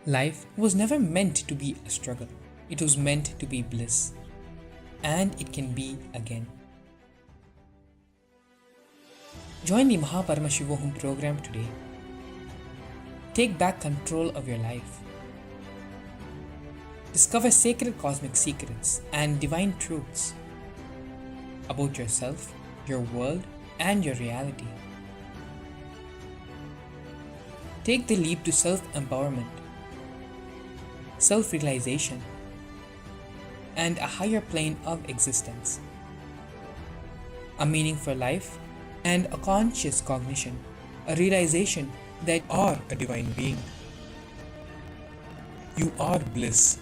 Life was never meant to be a struggle. It was meant to be bliss. And it can be again. Join the Paramashivoham program today. Take back control of your life. Discover sacred cosmic secrets and divine truths about yourself, your world, and your reality. Take the leap to self-empowerment, self-realization, and a higher plane of existence. A meaning for life and a conscious cognition, a realization that you are a divine being. You are bliss,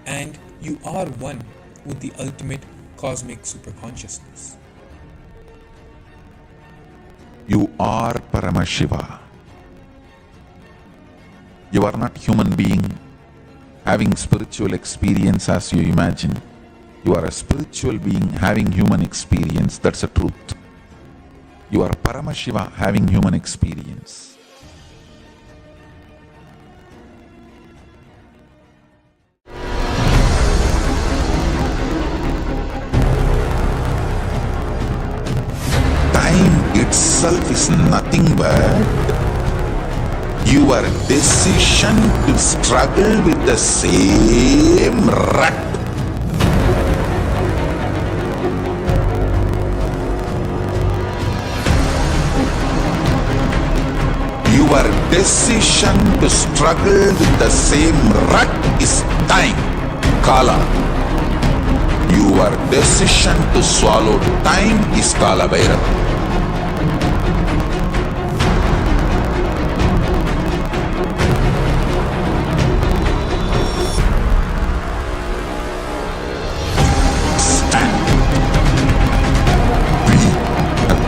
and you are one with the ultimate cosmic superconsciousness. You are Paramashiva. You are not human being having spiritual experience as you imagine. You are a spiritual being having human experience. That's the truth. You are Paramashiva having human experience. Time itself is nothing but your decision to struggle with the same rut. Your decision to struggle with the same rut is time, Kala. Your decision to swallow time is Kala Bhairava.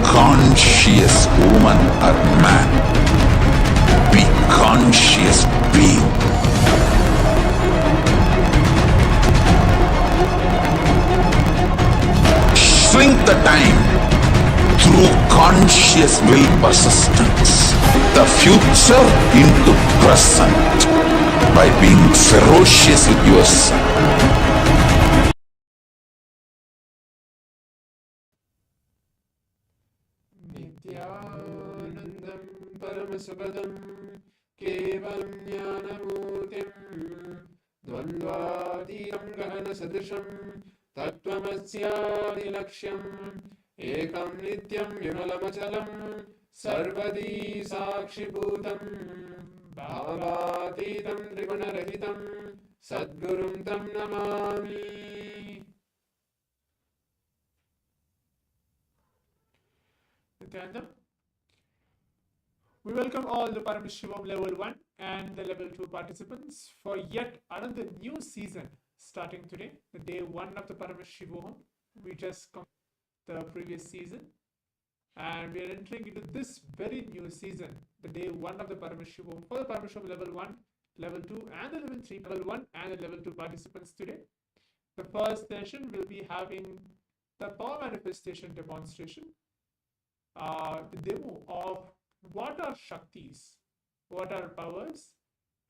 Conscious woman or man. Be conscious being. Shrink the time through conscious will persistence. The future into present by being ferocious with yourself. Nithyanandam Paramasubhadam Kevalam Jnanamurtim Dvandvatītam Gahana Sadrisham Tattvamasya Laksham Ekam Nityam Vimalamachalam Sarvadi Sakshibhutam Bhavatītam Trigunarahitam Sadgurum Tam Namami. Nithyanandam. We welcome all the Paramashivam level 1 and the level 2 participants for yet another new season starting today, the day 1 of the Paramashivoham. We just completed the previous season and we are entering into this very new season, the day 1 of the Paramashivoham for the Paramashivam level 1, level 2 and the level 3, level 1 and the level 2 participants today. The first session will be having the power manifestation demonstration, the demo of what are Shaktis, what are powers,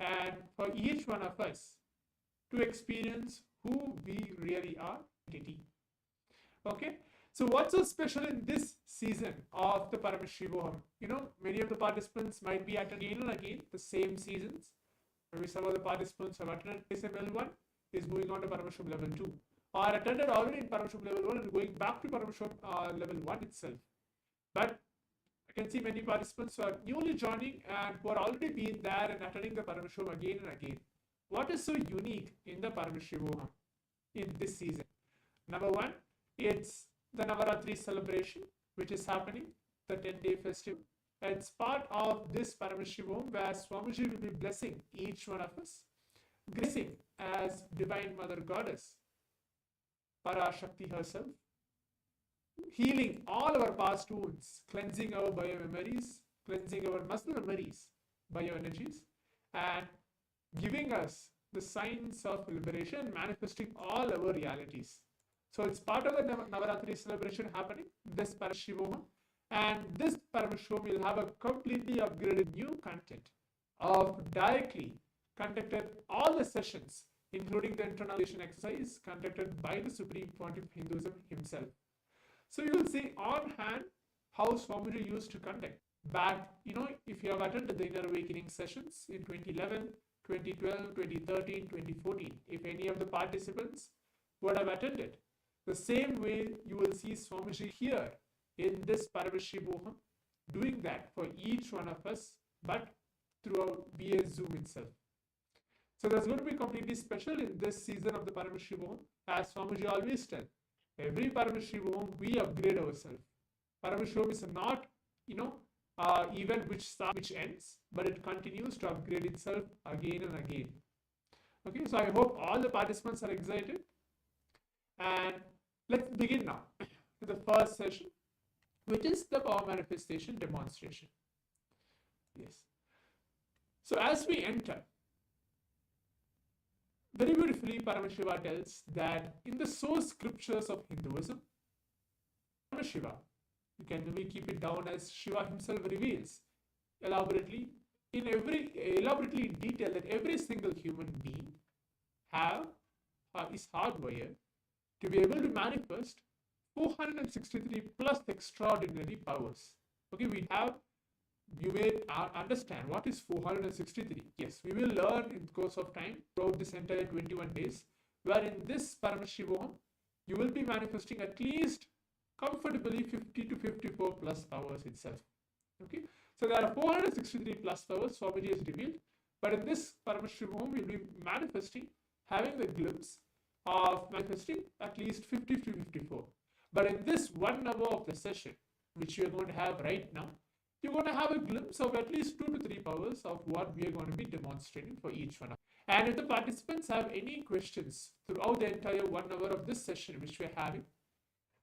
and for each one of us to experience who we really are, entity. Okay, so what's so special in this season of the Paramashivoham? You know, many of the participants might be attending again and again the same seasons. Maybe some of the participants have attended PSM level 1, is moving on to Paramashivam level 2, or attended already in Paramashivam level 1 and going back to Paramashivam level 1 itself. But I can see many participants who are newly joining and who are already been there and attending the Paramashivam again and again. What is so unique in the Paramashivoham in this season? Number one, it's the Navaratri celebration, which is happening, the 10-day festival. It's part of this Paramashivoham where Swamiji will be blessing each one of us, gracing as Divine Mother Goddess, Parashakti herself, healing all our past wounds, cleansing our biomemories, cleansing our muscle memories, bioenergies, and giving us the signs of liberation, manifesting all our realities. So it's part of the Navaratri celebration happening, this Paramashivoham, and this Paramashivoham will have a completely upgraded new content of directly conducted all the sessions, including the internalization exercise conducted by the Supreme Pontiff of Hinduism himself. So you will see on hand how Swamiji used to conduct. Back, if you have attended the Inner Awakening sessions in 2011, 2012, 2013, 2014, if any of the participants would have attended, the same way you will see Swamiji here in this Paramashivoham doing that for each one of us, but throughout via Zoom itself. So that's going to be completely special in this season of the Paramashivoham. As Swamiji always tells, every Paramashivoham we upgrade ourselves. Paramashivoham is not, event which ends, but it continues to upgrade itself again and again. Okay, so I hope all the participants are excited. And let's begin now with the first session, which is the power manifestation demonstration. Yes. So as we enter, very beautifully Paramashiva tells that in the source scriptures of Hinduism, Paramashiva, we keep it down as Shiva himself reveals elaborately in detail that every single human being is hardwired to be able to manifest 463 plus extraordinary powers. Okay, you may understand what is 463. Yes, we will learn in the course of time throughout this entire 21 days, where in this Paramashivoham, you will be manifesting at least comfortably 50 to 54 plus powers itself. Okay, so there are 463 plus powers Swamiji has revealed, but in this Paramashivoham, we will be manifesting, having the glimpse of manifesting at least 50 to 54. But in this 1 hour of the session, which we are going to have right now, you're going to have a glimpse of at least 2 to 3 powers of what we are going to be demonstrating for each one. And if the participants have any questions throughout the entire 1 hour of this session which we're having,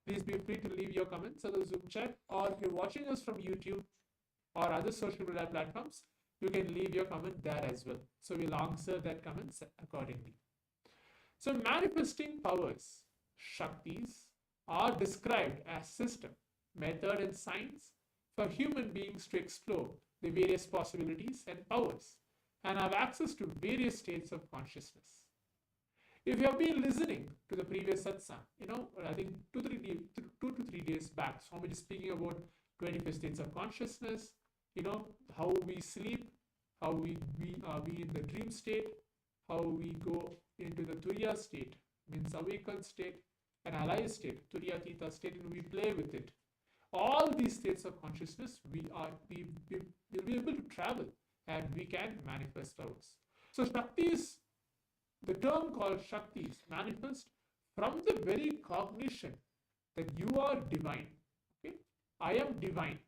please be free to leave your comments on the Zoom chat, or if you're watching us from YouTube or other social media platforms, you can leave your comment there as well. So we'll answer that comments accordingly. So manifesting powers, Shaktis, are described as system, method and science for human beings to explore the various possibilities and powers and have access to various states of consciousness. If you have been listening to the previous satsang, I think 2 to 3 days back, Swamiji is speaking about 25 states of consciousness, how we sleep, how we be in the dream state, how we go into the Turiya state, means awakened state, and alive state, Turiya Theta state, and we play with it. All these states of consciousness, we'll be able to travel and we can manifest powers. So Shaktis, the term called Shaktis, manifest from the very cognition that you are divine. Okay, I am divine.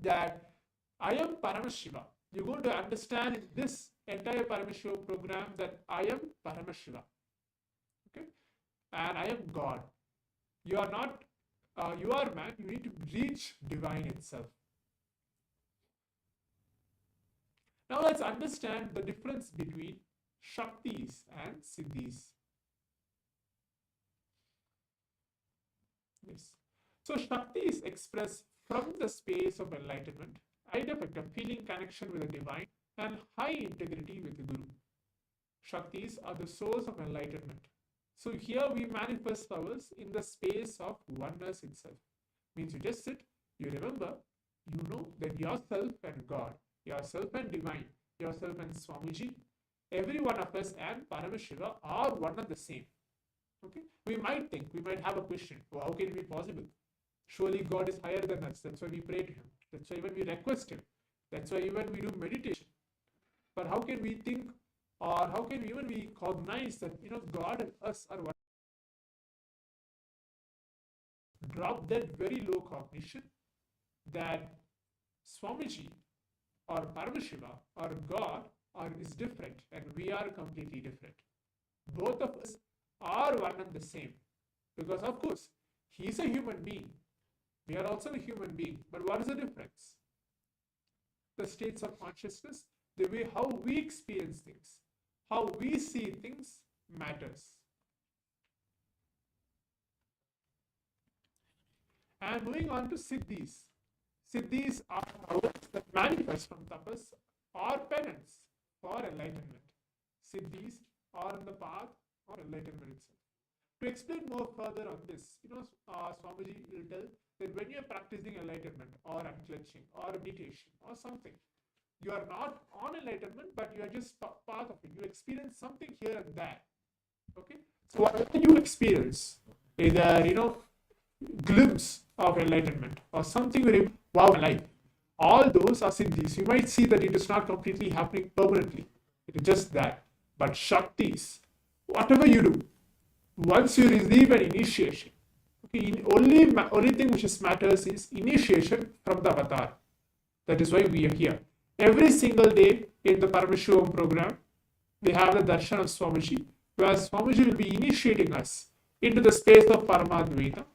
That I am Paramashiva. You're going to understand in this entire Paramashiva program that I am Paramashiva. Okay, and I am God. You are not. You are man. You need to reach divine itself. Now let's understand the difference between Shaktis and Siddhis. Yes. So Shaktis express from the space of enlightenment, side effect of feeling connection with the divine and high integrity with the Guru. Shaktis are the source of enlightenment. So here we manifest powers in the space of oneness itself. Means you just sit, you remember, you know that yourself and God, yourself and divine, yourself and Swamiji, every one of us and Paramashiva are one and the same. Okay, we might have a question. Well, how can it be possible? Surely God is higher than us. That's why we pray to Him. That's why even we request Him. That's why even we do meditation. But how can we think, or how can we even we cognize that God and us are one? Drop that very low cognition that Swamiji or Paramashiva or God is different and we are completely different. Both of us are one and the same, because of course He is a human being. We are also a human being. But what is the difference? The states of consciousness, the way how we experience things, how we see things matters. And moving on to Siddhis. Siddhis are powers that manifest from tapas or penance. for enlightenment. Siddhis are in the path of enlightenment itself. To explain more further on this, Swamiji will tell that when you are practicing enlightenment or unclenching or meditation or something, you are not on enlightenment, but you are just part of it. You experience something here and there. Okay, so whatever you experience, either glimpse of enlightenment or something very wow life, all those are siddhis. You might see that it is not completely happening permanently. It is just that. But shaktis, whatever you do, once you receive an initiation, okay, only thing which matters is initiation from the avatar. That is why we are here. Every single day in the Paramashivoham program, we have the Darshan of Swamiji, where Swamiji will be initiating us into the space of Paramadvaita,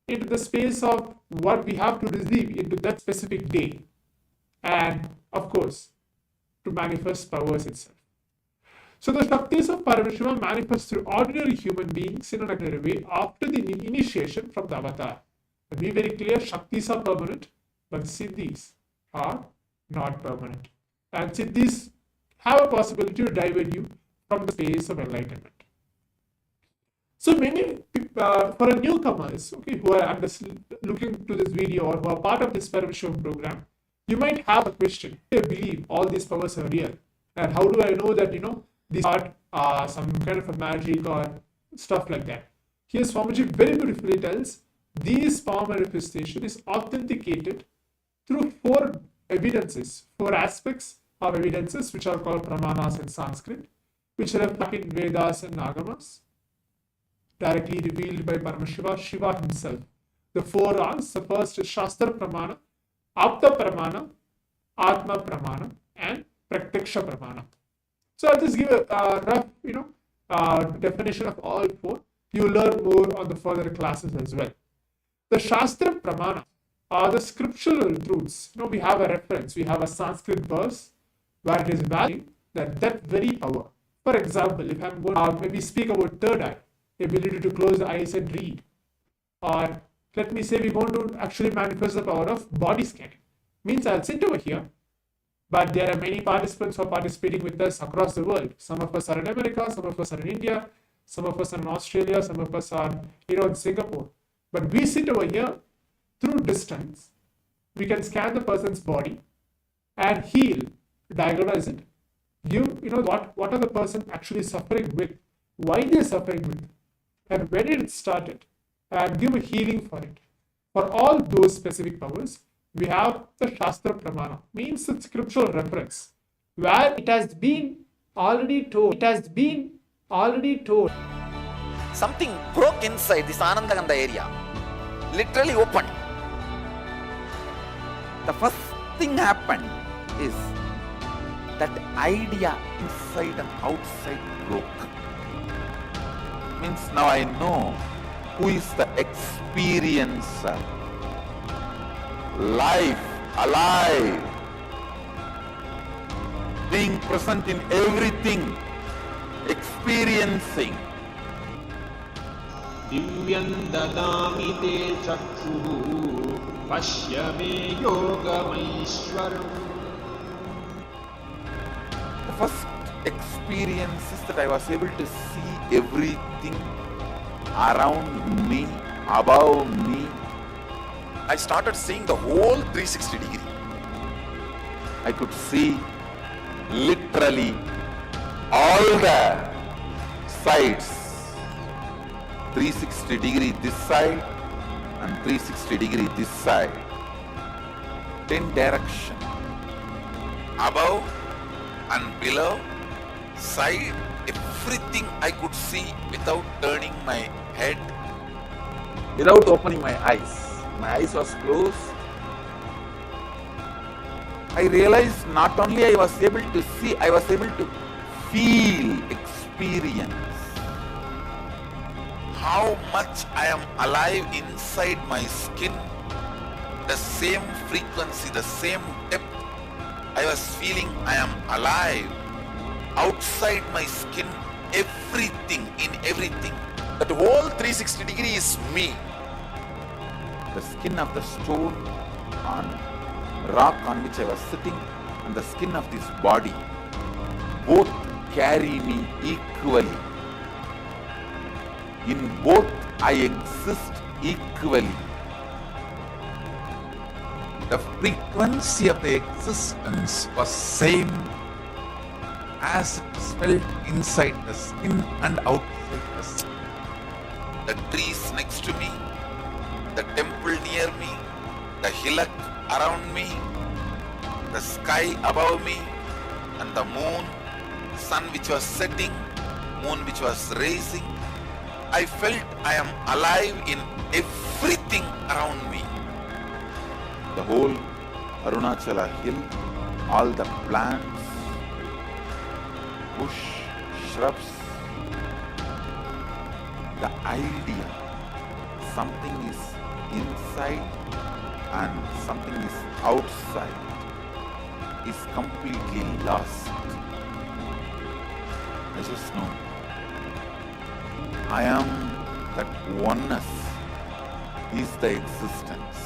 into the space of what we have to receive into that specific day, and of course, to manifest powers itself. So the Shaktis of Paramashiva manifest through ordinary human beings in an ordinary way after the initiation from the avatar. To be very clear, Shaktis are permanent, but Siddhis are not permanent. And Siddhis have a possibility to divert you from the space of enlightenment. So many people, for newcomers, okay, who are looking to this video or who are part of this Paramashiva program, you might have a question. I believe all these powers are real. And how do I know that, these are some kind of a magic or stuff like that? Here Swamiji very beautifully tells, these power manifestation is authenticated through four aspects of evidences, which are called pramanas in Sanskrit, which are back in Vedas and Agamas, directly revealed by Paramashiva himself. The four R's: the first is Shastra Pramana, Apta Pramana, Atma Pramana, and Pratyaksha Pramana. So I'll just give a rough, definition of all four. You learn more on the further classes as well. The Shastra Pramana are the scriptural truths. We have a reference. We have a Sanskrit verse where it is valuing that very power. For example, if I'm going to maybe speak about third eye, the ability to close the eyes and read, or let me say we're going to actually manifest the power of body scanning. Means I'll sit over here, but there are many participants who are participating with us across the world. Some of us are in America, some of us are in India, some of us are in Australia, some of us are in Singapore. But we sit over here through distance. We can scan the person's body and heal, diagnose it, give what are the person actually suffering with, why they are suffering with, and when it started, and give a healing for it. For all those specific powers, we have the Shastra Pramana, means the scriptural reference, where it has been already told. Something broke inside this Anandaganda area, literally opened. The first thing happened is that idea inside and outside broke. Means now I know who is the experiencer. Life, alive, being present in everything, experiencing. दिव्यं ददामि ते चक्षुः पश्य मे योगमैश्वरम्. The first experience is that I was able to see everything around me, above me. I started seeing the whole 360 degree. I could see literally all the sides, 360 degree this side and 360 degree this side, 10 direction, Above and below, side, everything I could see without turning my head, without opening my eyes. My eyes was closed. I realized not only I was able to see, I was able to feel, experience how much I am alive inside my skin, the same frequency, the same depth. I was feeling I am alive outside my skin, everything, in everything. That whole 360 degree is me. the skin of the stone on rock on which I was sitting, and the skin of this body. both carry me equally. In both I exist equally. The frequency of the existence was same as it is felt inside the skin and outside the skin. The trees next to me, the temple near me, the hillock around me, the sky above me, and the moon, sun which was setting, moon which was rising. I felt I am alive in everything around me. The whole Arunachala hill, all the plants, bush, shrubs, the idea something is inside and something is outside is completely lost. I just know I am that oneness is the existence.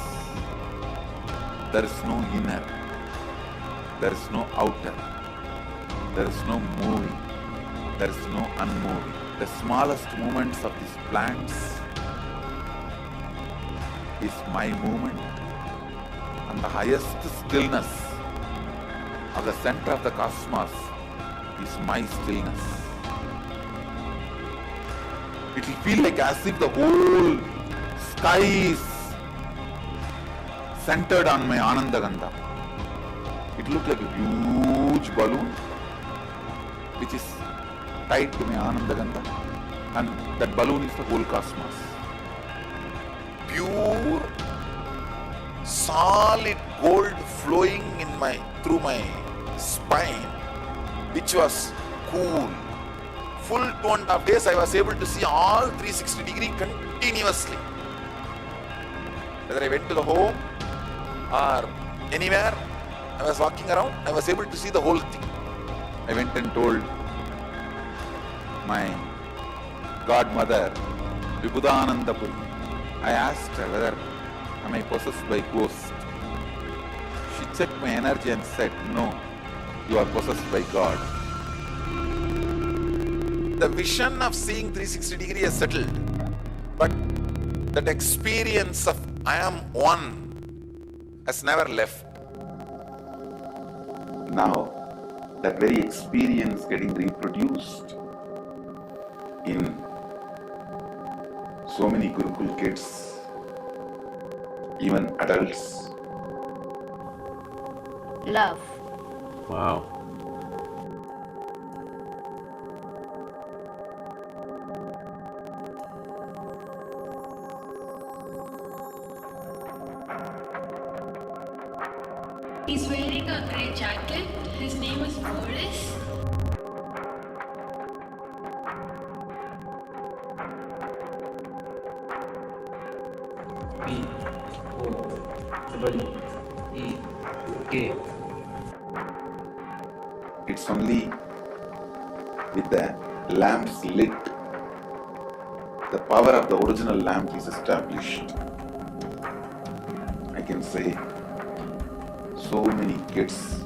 There is no inner, there is no outer, there is no moving, there is no unmoving. The smallest movements of these plants is my movement, and the highest stillness of the center of the cosmos is my stillness. It will feel like as if the whole sky is centered on my Anandagandha. It looked like a huge balloon which is tied to my Anandagandha, and that balloon is the whole cosmos. Pure, solid gold flowing through my spine, which was cool. Full 2.5 days I was able to see all 360 degree continuously. Whether I went to the home or anywhere I was walking around, I was able to see the whole thing. I went and told my godmother, Vibhudanandapuri. I asked her whether am I possessed by ghost. She checked my energy and said, no, you are possessed by God. The vision of seeing 360 degree is settled, but that experience of I am one has never left. Now, that very experience getting reproduced in so many Gurukul kids, even adults. Love. Wow. He's wearing a grey jacket. His name is Boris. P-O-E-E-K. It's only with the lamps lit, the power of the original lamp is established. I can say so many kids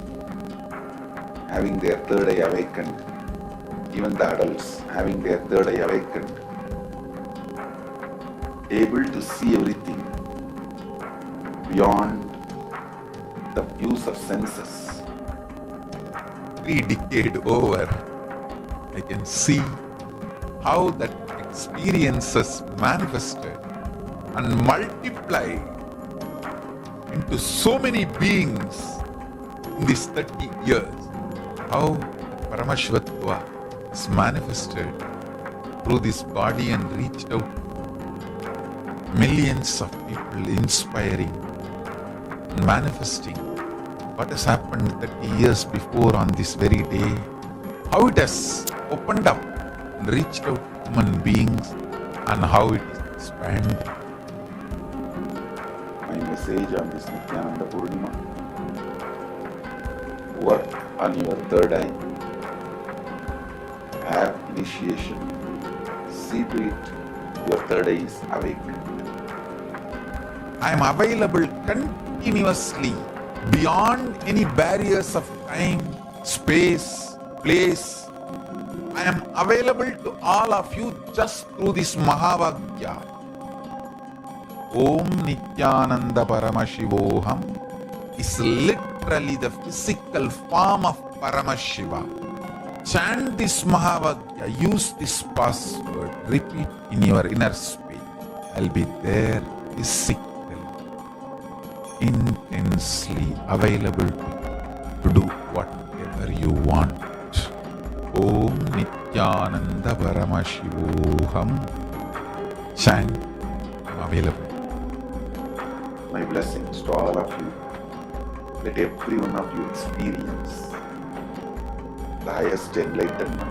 having their third eye awakened, even the adults having their third eye awakened, able to see everything beyond the use of senses. 3 decades over, I can see how that experiences manifested and multiplied into so many beings in these 30 years. How Paramashivatva is manifested through this body and reached out millions of people, inspiring and manifesting what has happened 30 years before on this very day. How it has opened up and reached out human beings and how it is expanded. My message on this Nithyananda Purnima: work on your third eye, have initiation, see to it your third eye is awake. I am available continuously beyond any barriers of time, space, place. I am available to all of you just through this Mahavagya. Om Nithyananda Paramashivoham is literally the physical form of Paramashiva. Chant this Mahavagya, use this password, repeat in your inner space. I'll be there physically, intensely available to do whatever you want. Om Nithyananda Paramashivoham. Chant, I'm available. My blessings to all of you. Let every one of you experience the highest enlightenment.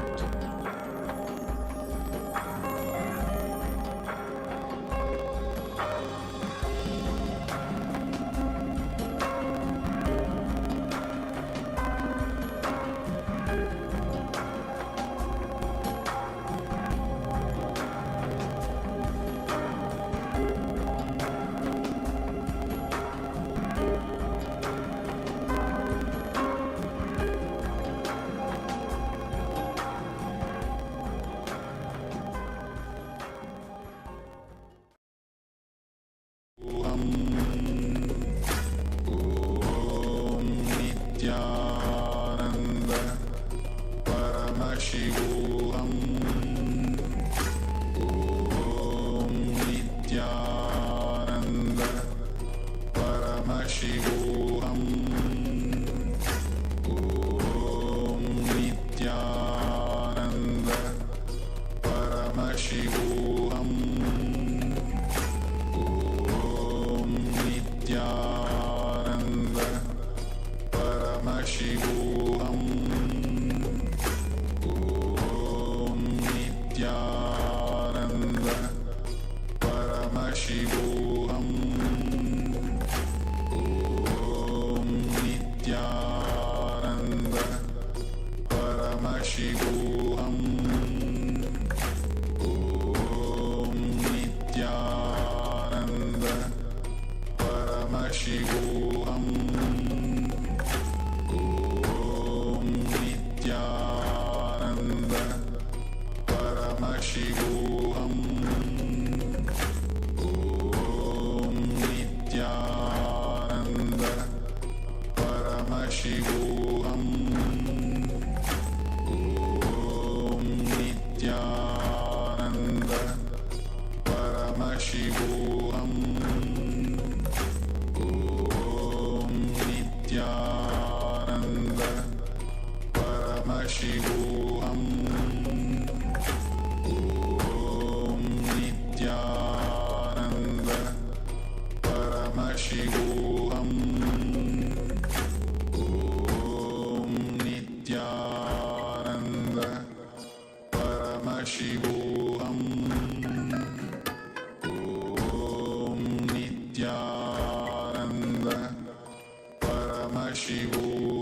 Paramashivoham.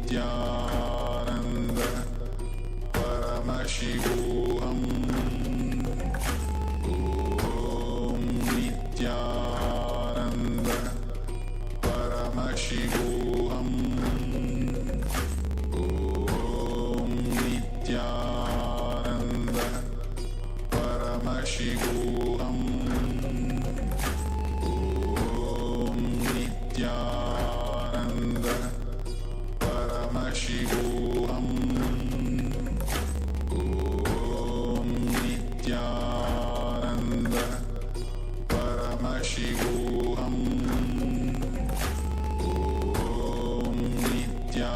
Nityananda Paramashivoham Om Nityananda Paramashivoham Om Nityananda Paramashivoham Om Nityananda Paramashivoham Om Nityananda Paramashivoham Om Nityananda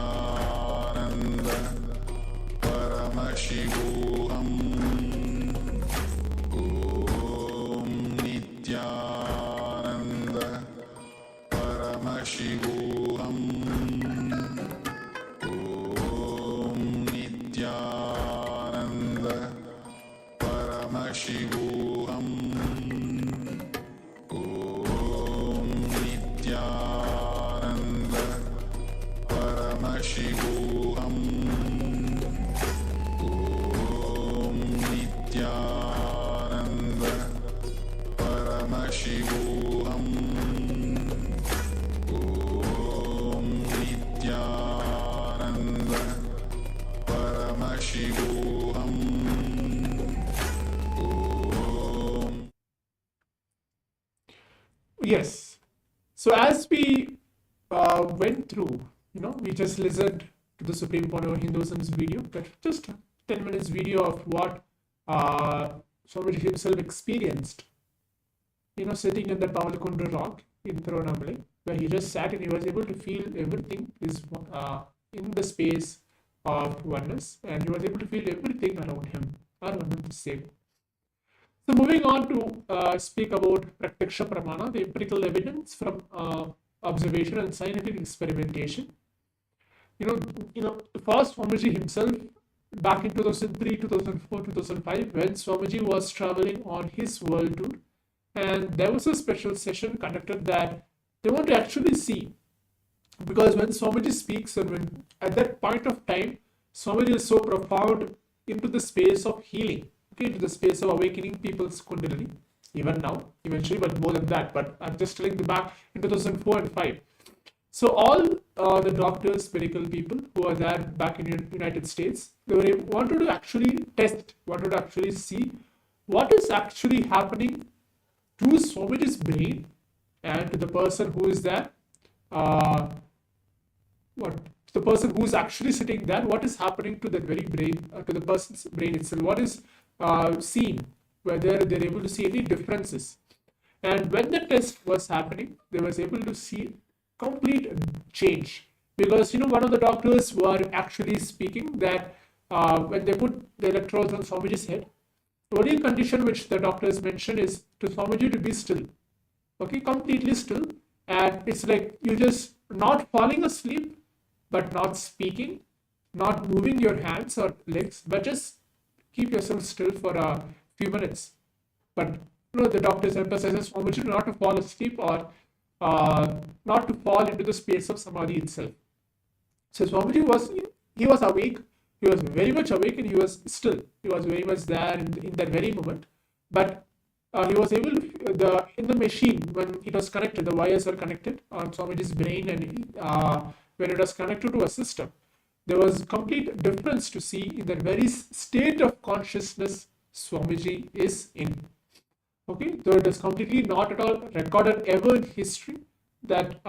Paramashivoham Om Nityananda Paramashivoham Om Nityananda Paramashivoham Om Nityananda Paramashivoham Om Nityananda Paramashivoham Om Nityananda Paramashivoham Om. Yes. So as we went through, we just listened to the Supreme Point of Hinduism's video, but just 10 minutes video of what Swamiji himself experienced, sitting in the Pavalakunda rock in Tiruvannamalai, where he just sat and he was able to feel everything is in the space of oneness, and he was able to feel everything around him the same. So moving on to speak about Pratyaksha Pramana, the empirical evidence from observation and scientific experimentation. First Swamiji himself, back in 2003, 2004, 2005, when Swamiji was traveling on his world tour, and there was a special session conducted that they want to actually see, because when Swamiji speaks, and when at that point of time, Swamiji is so profound into the space of healing, into the space of awakening people's Kundalini, even now, eventually, but more than that. But I'm just telling the back in 2004 and 5. So all the doctors, medical people who are there back in the United States, they wanted to actually test, wanted to actually see what is actually happening to Swamiji's brain and to the person who is there, the person who is actually sitting there, what is happening to that very brain, to the person's brain itself, what is seen, whether they're able to see any differences. And when the test was happening, they was able to see complete change, because one of the doctors were actually speaking that when they put the electrodes on Swamiji's head, the only condition which the doctors mentioned is to Swamiji to be still, completely still, and it's like you just not falling asleep, but not speaking, not moving your hands or legs, but just keep yourself still for a few minutes. But the doctors emphasizes Swamiji not to fall asleep or not to fall into the space of Samadhi itself. So Swamiji was awake, he was very much awake, and he was still. He was very much there in that very moment. But he was able to, in the machine, when it was connected, the wires were connected on Swamiji's brain, and when it was connected to a system, there was complete difference to see in the very state of consciousness Swamiji is in. So it is completely not at all recorded ever in history that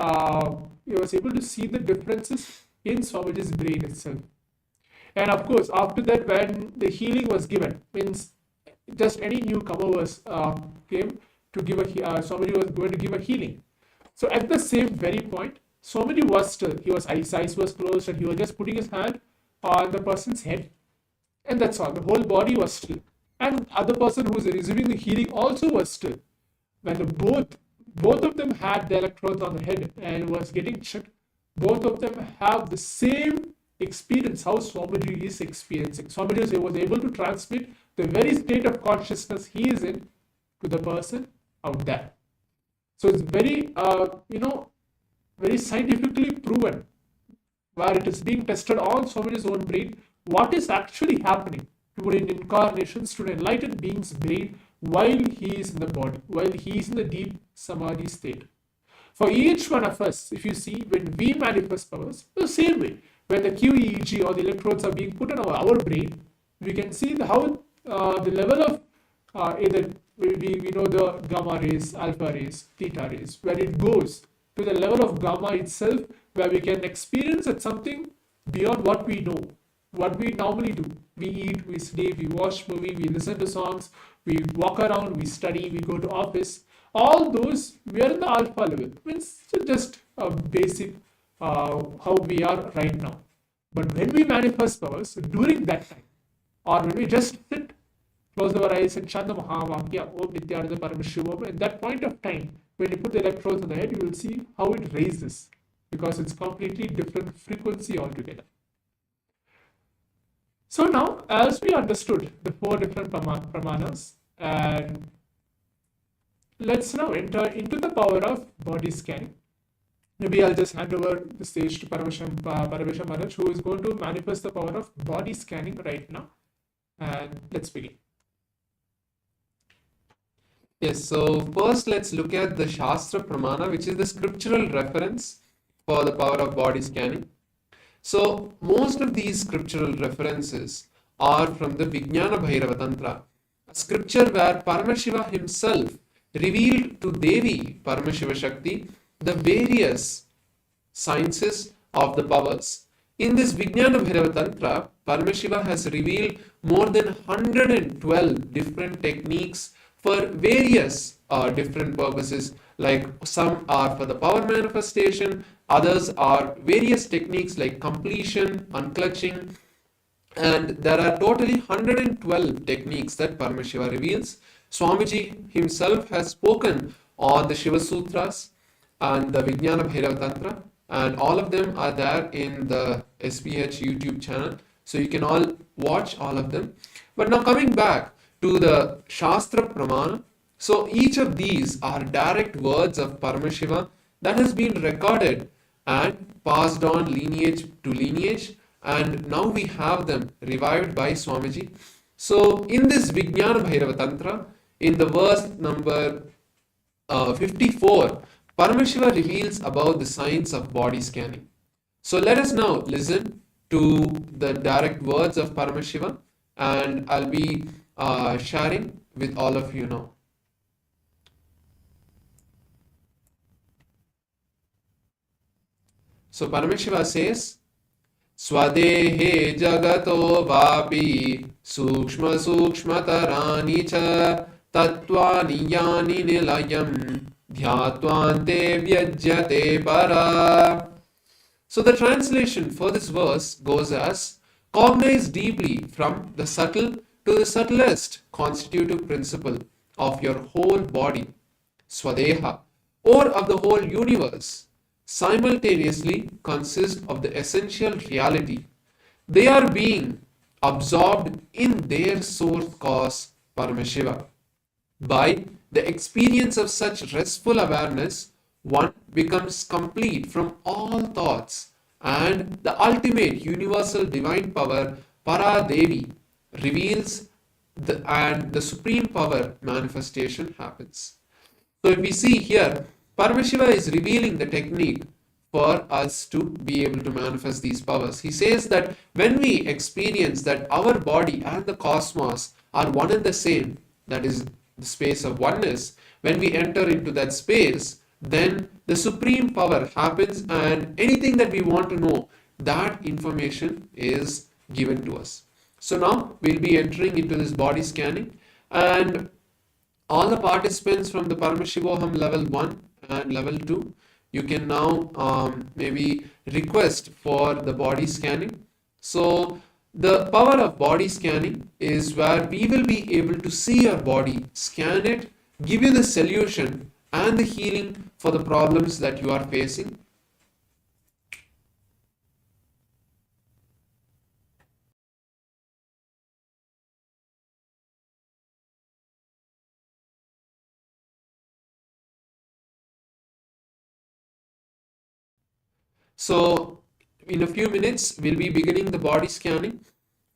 he was able to see the differences in Swamiji's brain itself. And of course, after that, when the healing was given, means just any newcomer was came to give Swamiji was going to give a healing. So at the same very point, Swamiji was still. His eyes was closed, and he was just putting his hand on the person's head, and that's all. The whole body was still, and other person who was receiving the healing also was still. When both of them had the electrodes on the head and was getting checked, both of them have the same experience how Swamiji is experiencing. Swamiji was able to transmit the very state of consciousness he is in to the person out there. So it's very very scientifically proven where it is being tested on Swamiji's own brain, what is actually happening to an incarnations, to an enlightened being's brain while he is in the body, while he is in the deep samadhi state. For each one of us, if you see, when we manifest powers, the same way, when the QEEG or the electrodes are being put on our brain, we can see how the level of either we know the gamma rays, alpha rays, theta rays, where it goes to the level of gamma itself, where we can experience it something beyond what we know, what we normally do. We eat, we sleep, we watch movie, we listen to songs, we walk around, we study, we go to office. All those, we are in the alpha level. Means just a basic how we are right now. But when we manifest powers during that time, or when we just sit, close our eyes and chant the Mahavakya, Om Nithyananda Paramashivam, at that point of time, when you put the electrodes on the head, you will see how it raises, because it's completely different frequency altogether. So now, as we understood the four different pramanas, and let's now enter into the power of body scanning. Maybe I'll just hand over the stage to Parameshwar Maharaj, who is going to manifest the power of body scanning right now. And let's begin. Yes, so first let's look at the Shastra Pramana, which is the scriptural reference for the power of body scanning. So most of these scriptural references are from the Vijnana Bhairava Tantra, a scripture where Paramashiva himself revealed to Devi Paramashiva Shakti the various sciences of the powers. In this Vijnana Bhairava Tantra, Paramashiva has revealed more than 112 different techniques for various different purposes. Like some are for the power manifestation, others are various techniques like completion, unclutching, and there are totally 112 techniques that Paramashiva reveals. Swamiji himself has spoken on the Shiva Sutras and the Vijnana Bhairava Tantra, and all of them are there in the SPH YouTube channel, so you can all watch all of them. But now coming back to the Shastra Pramana, so each of these are direct words of Paramashiva that has been recorded and passed on lineage to lineage, and now we have them revived by Swamiji. So in this Vijnana Bhairava Tantra, in the verse number 54, Paramashiva reveals about the science of body scanning. So let us now listen to the direct words of Paramashiva, and I'll be sharing with all of you now. So Paramashiva says, Swadehe jagato vapi sukshma sukshmatarani cha tattvani yani nilayam dhyattvante vyajyate para. So the translation for this verse goes as, cognize deeply from the subtle to the subtlest constitutive principle of your whole body, Swadeha, or of the whole universe, simultaneously consist of the essential reality. They are being absorbed in their source cause, Paramashiva. By the experience of such restful awareness, one becomes complete from all thoughts, and the ultimate universal divine power, Para Devi, reveals and the supreme power manifestation happens. So if we see here, Paramashiva is revealing the technique for us to be able to manifest these powers. He says that when we experience that our body and the cosmos are one and the same, that is the space of oneness, when we enter into that space, then the supreme power happens, and anything that we want to know, that information is given to us. So now we'll be entering into this body scanning, and all the participants from the Paramashivoham level 1 and level 2, you can now maybe request for the body scanning. So the power of body scanning is where we will be able to see your body, scan it, give you the solution and the healing for the problems that you are facing. So In a few minutes, we'll be beginning the body scanning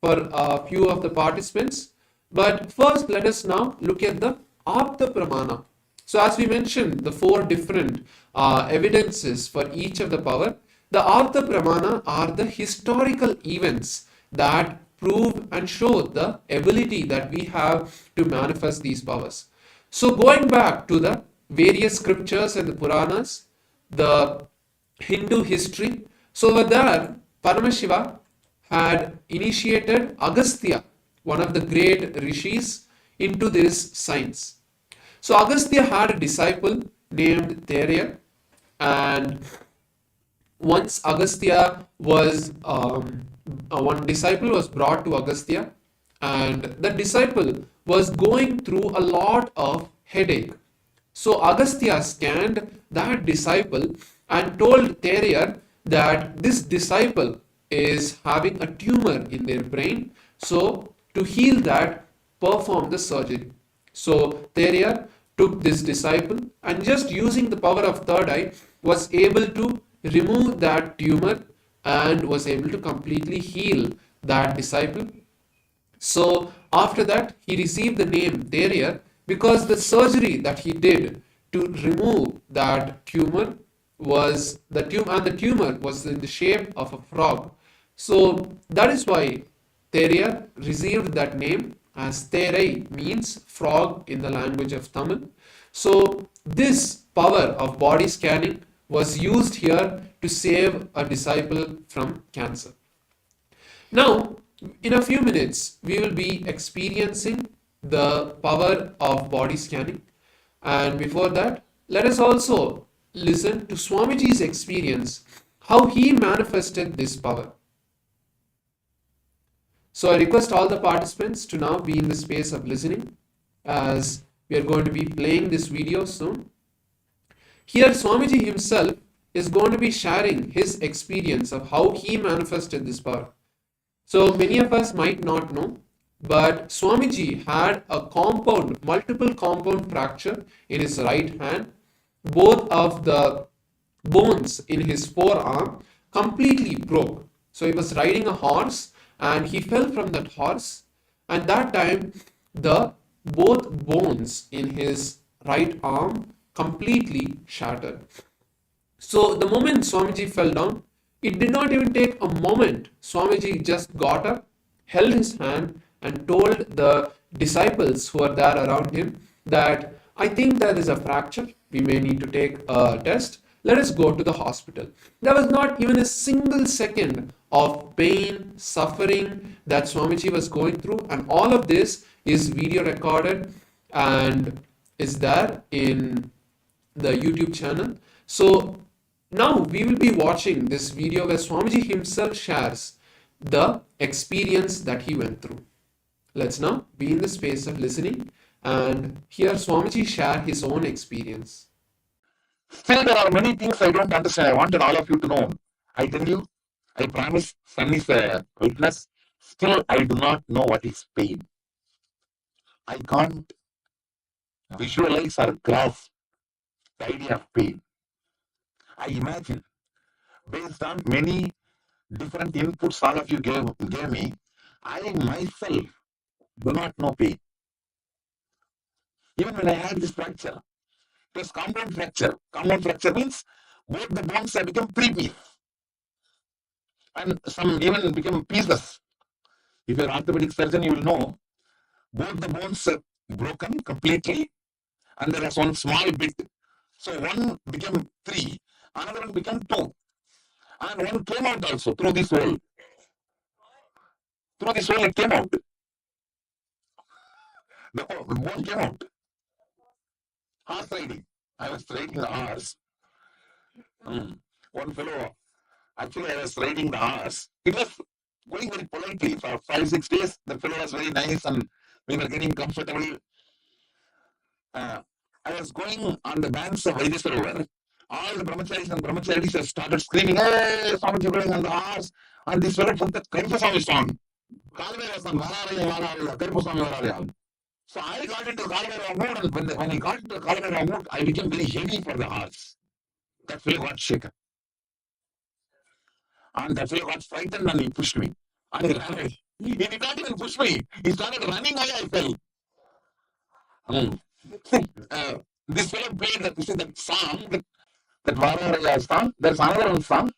for a few of the participants. But first, let us now look at the Apta Pramana. So, as we mentioned, the four different evidences for each of the power, the Apta Pramana are the historical events that prove and show the ability that we have to manifest these powers. So, going back to the various scriptures and the Puranas, the Hindu history. So over there, Paramashiva had initiated Agastya, one of the great rishis, into this science. So Agastya had a disciple named Theria, and once Agastya was one disciple was brought to Agastya, and the disciple was going through a lot of headache. So Agastya scanned that disciple and told Theria that this disciple is having a tumor in their brain. So to heal that, perform the surgery. So Theria took this disciple and just using the power of third eye was able to remove that tumor and was able to completely heal that disciple. So after that, he received the name Theria because the surgery that he did to remove that tumor was the tumor was in the shape of a frog. So that is why Theria received that name, as Therai means frog in the language of Tamil. So this power of body scanning was used here to save a disciple from cancer. Now, in a few minutes, we will be experiencing the power of body scanning. And before that, let us also listen to Swamiji's experience, how he manifested this power. So I request all the participants to now be in the space of listening, as we are going to be playing this video soon. Here Swamiji himself is going to be sharing his experience of how he manifested this power. So many of us might not know, but Swamiji had a multiple compound fracture in his right hand. Both of the bones in his forearm completely broke. So he was riding a horse and he fell from that horse, and that time the both bones in his right arm completely shattered. So the moment Swamiji fell down, it did not even take a moment. Swamiji just got up, held his hand, and told the disciples who were there around him that I think there is a fracture. We may need to take a test. Let us go to the hospital. There was not even a single second of pain, suffering that Swamiji was going through, and all of this is video recorded and is there in the YouTube channel. So now we will be watching this video where Swamiji himself shares the experience that he went through. Let's now be in the space of listening and hear Swamiji share his own experience. Still, there are many things I don't understand. I wanted all of you to know. I tell you, I promise, Sun is a witness. Still, I do not know what is pain. I can't visualize or grasp the idea of pain. I imagine, based on many different inputs all of you gave me, I myself do not know pain. Even when I had this fracture, it was compound fracture. Compound fracture means both the bones have become three-piece. And some even become pieces. If you're an orthopedic surgeon, you will know both the bones are broken completely, and there was one small bit. So one became three, another one became two, and one came out also through this hole. Through this hole, it came out. The bone came out. Horse riding. I was riding the horse. One fellow, actually, I was riding the horse. It was going very politely for 5-6 days. The fellow was very nice and we were getting comfortable. I was going on the banks of Vaidiswara River. All the brahmacharis and brahmacharis have started screaming, hey, Swamiji going on the horse. And this fellow put the Kailasa song. Kalvera song, Kailasa song. So I got into Kalvera mood, and when I got into Kalvera mood, I became very heavy for the horse. That fellow got shaken. And that fellow got frightened and he pushed me. And he ran away. He did not even push me. He started running away, I fell. See, this fellow played that song, that Vara song. There's another one song.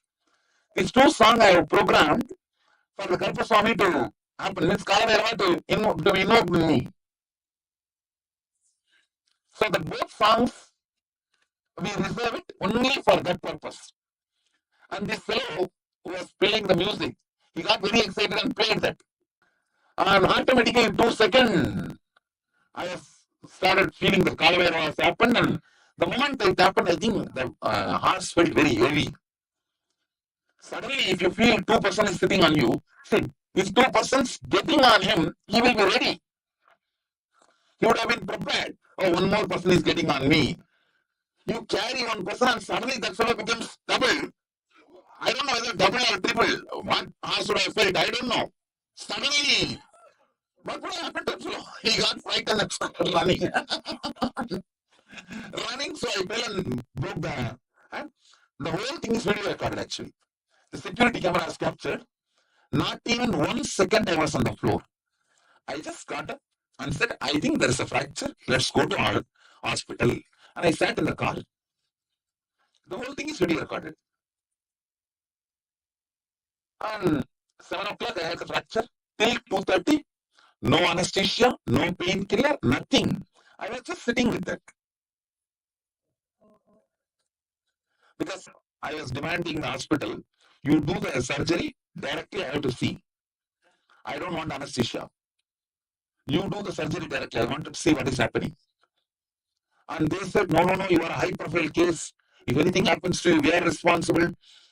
These two songs I have programmed for the Karpa Swami to happen. Means Kalavera to invoke me. So that both songs, we reserve it only for that purpose. And this fellow who was playing the music, he got very excited and played that. And automatically in 2 seconds, I started feeling the Kalavera has happened. And the moment it happened, I think the hearts felt very heavy. Suddenly, if you feel 2 persons is sitting on you, see, if 2 persons getting on him, he will be ready. He would have been prepared. Oh, 1 more person is getting on me. You carry 1 person and suddenly that fellow becomes double. I don't know whether double or triple. What should I felt? I don't know. Suddenly, what would have happened to the fellow? He got frightened and started running. Running, so I fell and broke the whole thing is video recorded actually. The security camera has captured. Not even 1 second I was on the floor. I just got up and said, I think there is a fracture. Let's go to our hospital. And I sat in the car. The whole thing is video recorded. And 7 o'clock I had the fracture. Till 2:30, no anesthesia, no painkiller, nothing. I was just sitting with that. Because I was demanding the hospital, you do the surgery, directly I have to see. I don't want anesthesia. You do the surgery directly. I want to see what is happening. And they said, no, you are a high profile case. If anything happens to you, we are responsible.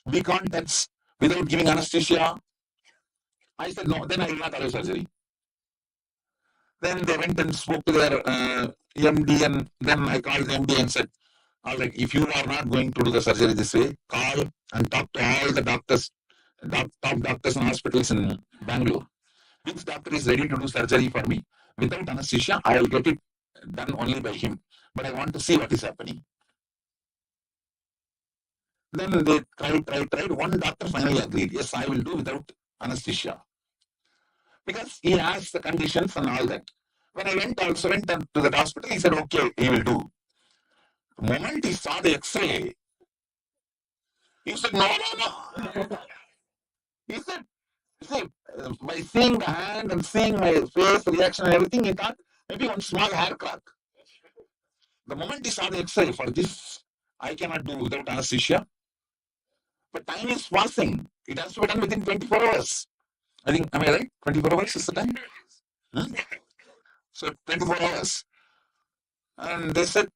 We can't touch without giving anesthesia. I said, no, then I will not allow surgery. Then they went and spoke to their MD, and then I called the MD and said, all right, if you are not going to do the surgery this way, call and talk to all the doctors, top doctors and hospitals in Bangalore. Which doctor is ready to do surgery for me without anesthesia? I will get it done only by him. But I want to see what is happening. Then they tried. One doctor finally agreed. Yes, I will do without anesthesia. Because he has the conditions and all that. When I went to the hospital, he said, okay, he will do. The moment he saw the X-ray, he said, no. He said, see, by seeing the hand and seeing my face reaction and everything, he thought maybe one small hair crack. The moment he saw the X-ray, for this, I cannot do without anesthesia. But time is passing. It has to be done within 24 hours. I think, am I right? 24 hours is the time? Huh? So 24 hours. And they said,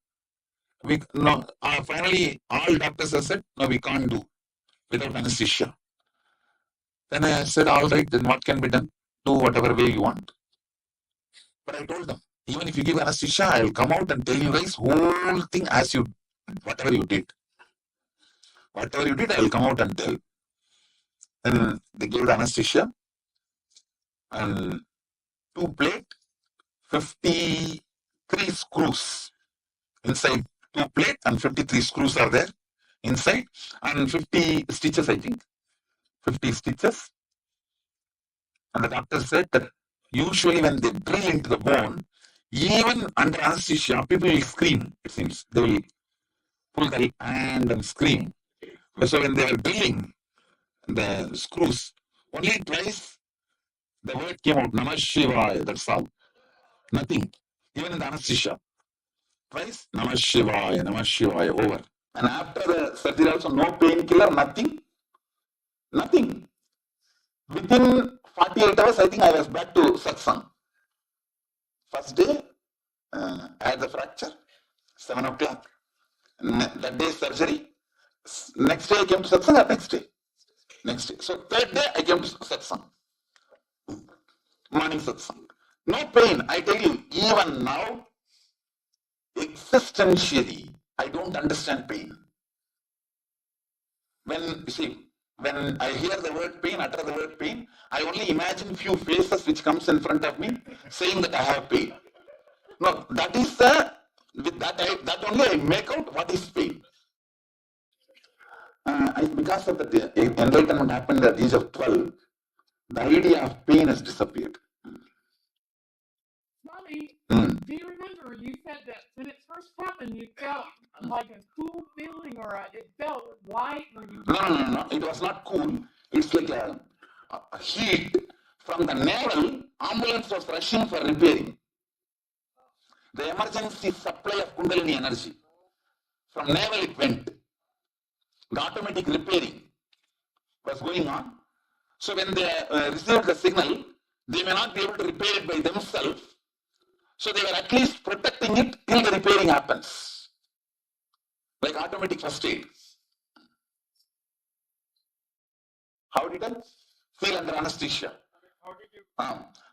finally, all doctors have said, no, we can't do without anesthesia. Then I said, all right, then what can be done? Do whatever way you want. But I told them, even if you give anesthesia, I will come out and tell you guys whole thing as you, whatever you did. Whatever you did, I will come out and tell. Then they gave the anesthesia and 2 plate, 53 screws inside 2 plate, and 53 screws are there inside, and 50 stitches, I think. 50 stitches. And the doctor said that usually when they drill into the bone, even under anesthesia, people will scream, it seems. They will pull their hand and scream. So when they were drilling the screws, only twice the word came out, Namah Shivaya, that's all. Nothing. Even in the anesthesia. Twice, Namah Shivaya, over. And after the surgery also, no painkiller, nothing. Nothing. Within 48 hours, I think I was back to satsang. First day, I had the fracture, 7 o'clock. That day, surgery. Next day, I came to satsang, or next day? Next day. So, 3rd day, I came to satsang. Morning satsang. No pain. I tell you, even now, existentially, I don't understand pain. When I hear the word pain, utter the word pain, I only imagine few faces which comes in front of me saying that I have pain. No, that is with that only I make out what is pain. because of the enlightenment happened at the age of 12, the idea of pain has disappeared. Mommy, Mm. do you remember you said that when it first happened, you felt like a cool feeling, or it felt light? No. It was not cool. It's like a heat from the navel. Ambulance was rushing for repairing. The emergency supply of Kundalini energy. From navel it went. The automatic repairing was going on. So when they received the signal, they may not be able to repair it by themselves. So they were at least protecting it till the repairing happens. Like automatic first aid. How did I feel under anesthesia?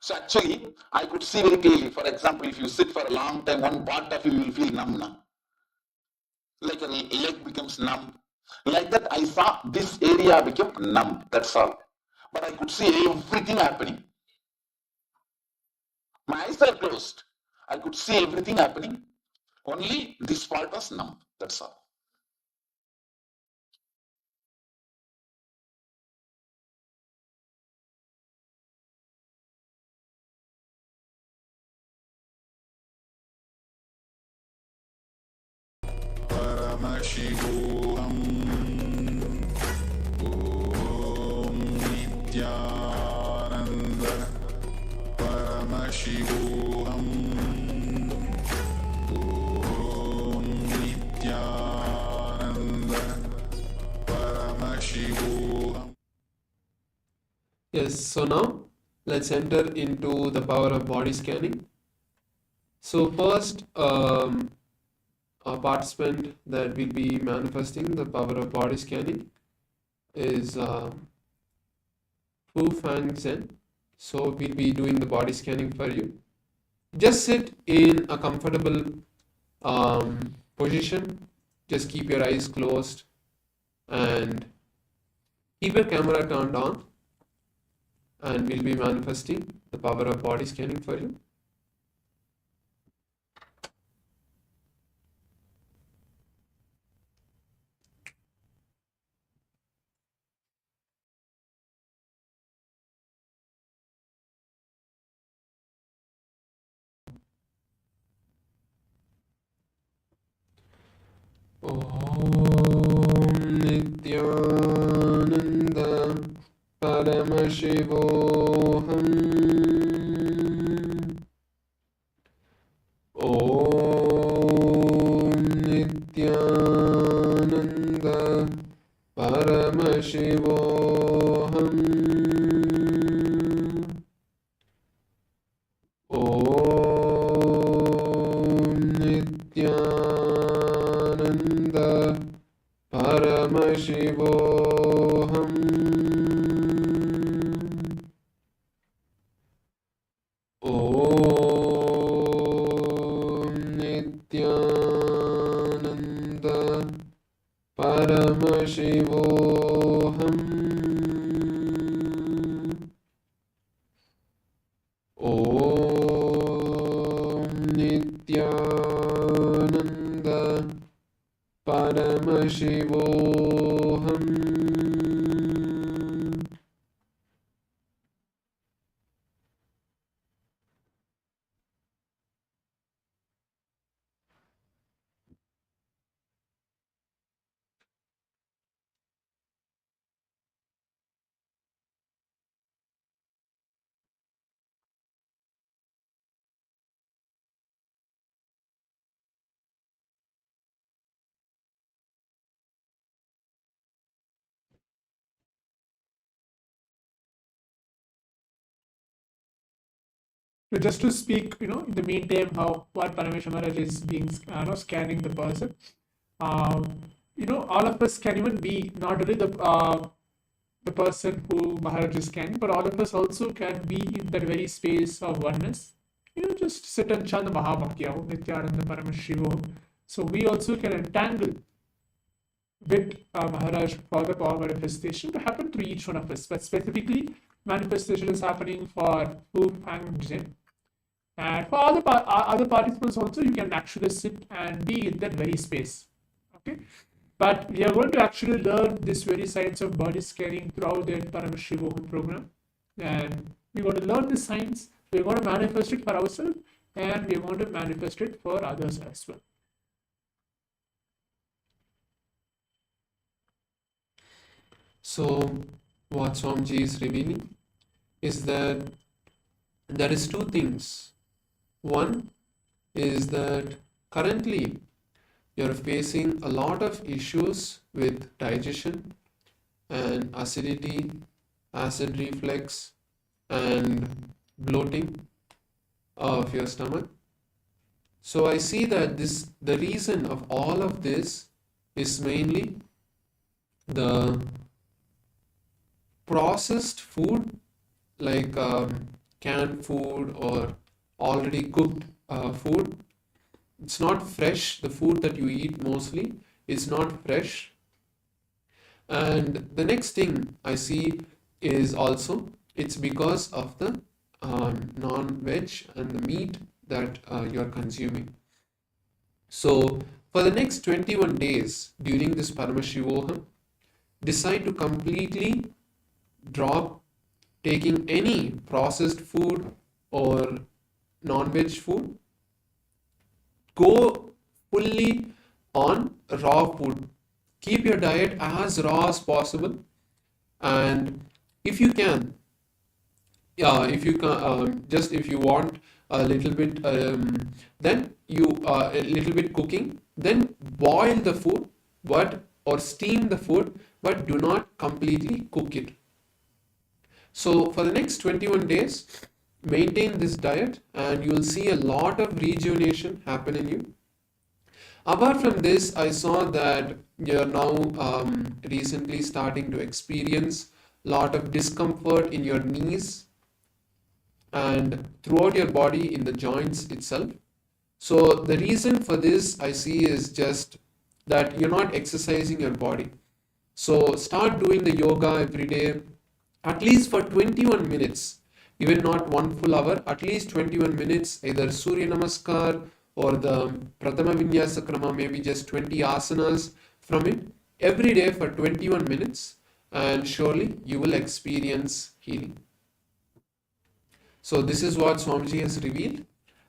So actually, I could see very clearly. For example, if you sit for a long time, one part of you will feel numb now. Like a leg becomes numb. Like that, I saw this area become numb. That's all. But I could see everything happening. My eyes are closed. I could see everything happening. Only this part was numb. That's all. Paramashivoham Om Nithyananda Paramashivoham Om Nithyananda Paramashivoham. Yes, so now let's enter into the power of body scanning. So first, a participant that will be manifesting the power of body scanning is Fu Fang Zen. So we'll be doing the body scanning for you. Just sit in a comfortable position. Just keep your eyes closed and keep your camera turned on, and we'll be manifesting the power of body scanning for you. Om Nithyananda Paramashivoham. Om Nithyananda Paramashivoham. Om Nithyananda Paramashivoham. Om Nithyananda Paramashivoham. Om Nithyananda Paramashivoham. So just to speak, in the meantime, how what Paramashiva Maharaj is being, scanning the person. All of us can even be not only the person who Maharaj is scanning, but all of us also can be in that very space of oneness. Just sit and chant the Mahavakya, Nithyananda Paramashivoham. So we also can entangle with Maharaj for the power manifestation to happen through each one of us. But specifically, manifestation is happening for Fu Fang Zen. And for other participants also, you can actually sit and be in that very space. Okay. But we are going to actually learn this very science of body scanning throughout the Paramashivoham program. And we want to learn this science, we're going to manifest it for ourselves, and we're going to manifest it for others as well. So, what Swamiji is revealing is that there is two things. One is that currently you're facing a lot of issues with digestion and acidity, acid reflux, and bloating of your stomach. So I see that the reason of all of this is mainly the processed food, like canned food or already cooked food. It's not fresh. The food that you eat mostly is not fresh. And the next thing I see is also it's because of the non-veg and the meat that you're consuming. So for the next 21 days during this Paramashivoham, decide to completely drop taking any processed food or non-veg food. Go fully on raw food. Keep your diet as raw as possible, and if you can, if you can, just if you want a little bit, then you a little bit cooking, then boil the food, but or steam the food, but do not completely cook it. So for the next 21 days, maintain this diet and you will see a lot of rejuvenation happen in you. Apart from this, I saw that you're now recently starting to experience a lot of discomfort in your knees and throughout your body in the joints itself. So the reason for this I see is just that you're not exercising your body. So start doing the yoga every day, at least for 21 minutes, even not 1 full hour, at least 21 minutes, either Surya Namaskar or the Pratama Vinyasa Krama, maybe just 20 asanas from it every day for 21 minutes, and surely you will experience healing. So this is what Swamiji has revealed,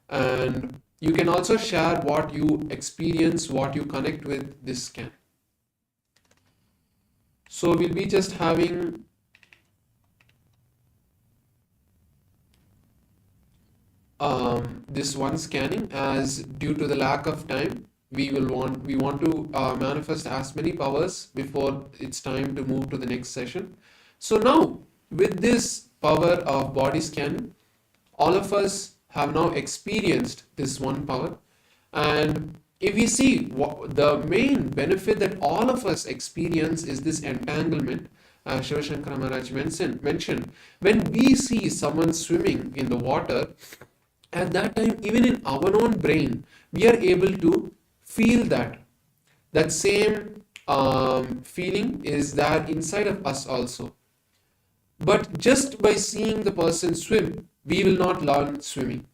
and you can also share what you experience, what you connect with this scan. So we'll be just having this one scanning, as due to the lack of time we want to manifest as many powers before it's time to move to the next session. So now with this power of body scanning, all of us have now experienced this one power, and if we see the main benefit that all of us experience is this entanglement, as Shiva Shankara Maharaj mentioned, when we see someone swimming in the water, at that time, even in our own brain, we are able to feel that same feeling is there inside of us also. But just by seeing the person swim, we will not learn swimming.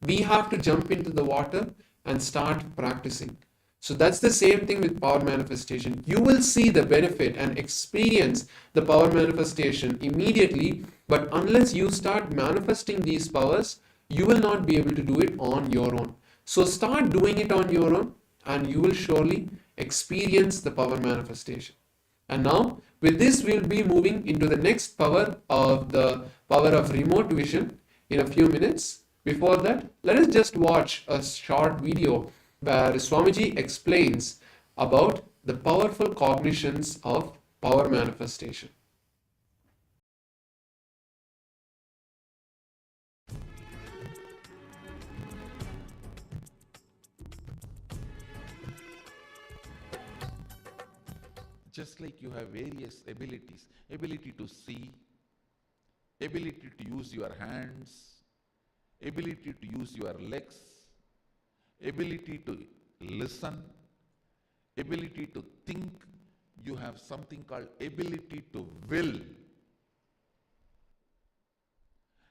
We have to jump into the water and start practicing. So that's the same thing with power manifestation. You will see the benefit and experience the power manifestation immediately, but unless you start manifesting these powers, you will not be able to do it on your own. So start doing it on your own and you will surely experience the power manifestation. And now with this, we'll be moving into the next power of the power of remote vision in a few minutes. Before that, let us just watch a short video where Swamiji explains about the powerful cognitions of power manifestation. Just like you have various abilities, ability to see, ability to use your hands, ability to use your legs, ability to listen, ability to think, you have something called ability to will.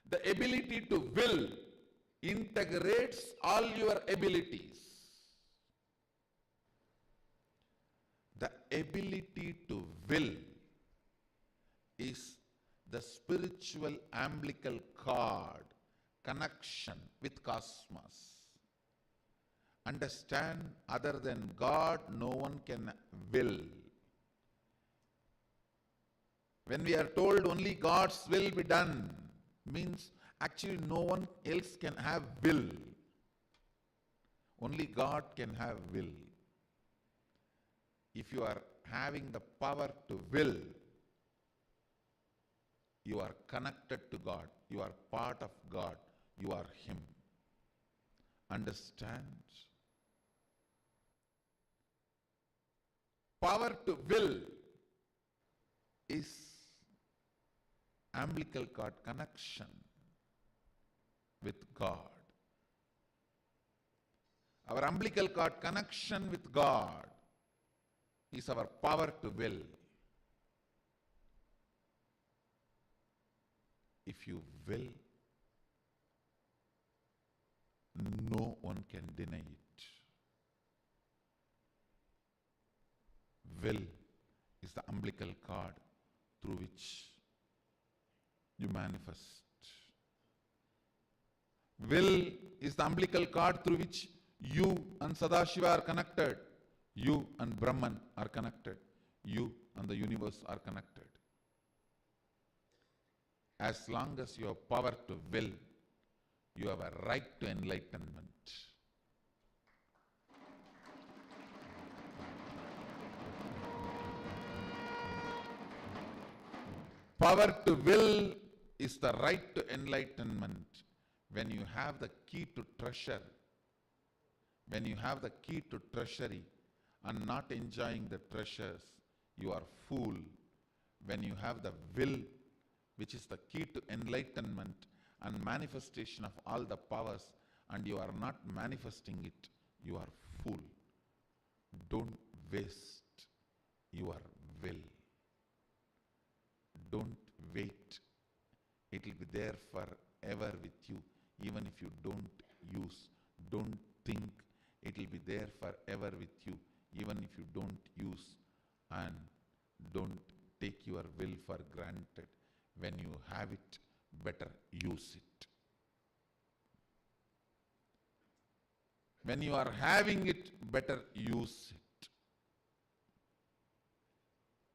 The ability to will integrates all your abilities. The ability to will is the spiritual umbilical cord connection with cosmos. Understand, other than God, no one can will. When we are told only God's will be done, means actually no one else can have will. Only God can have will. If you are having the power to will, you are connected to God. You are part of God. You are Him. Understand? Power to will is umbilical cord connection with God. Our umbilical cord connection with God is our power to will. If you will, no one can deny it. Will is the umbilical cord through which you manifest. Will is the umbilical cord through which you and Sadashiva are connected. You and Brahman are connected. You and the universe are connected. As long as you have power to will, you have a right to enlightenment. Power to will is the right to enlightenment. When you have the key to treasure, when you have the key to treasury and not enjoying the treasures, you are fool. When you have the will, which is the key to enlightenment and manifestation of all the powers, and you are not manifesting it, you are fool. Don't waste your will. Don't wait. It will be there forever with you, even if you don't use. Don't think. It will be there forever with you, even if you don't use. And don't take your will for granted. When you have it, better use it. When you are having it, better use it.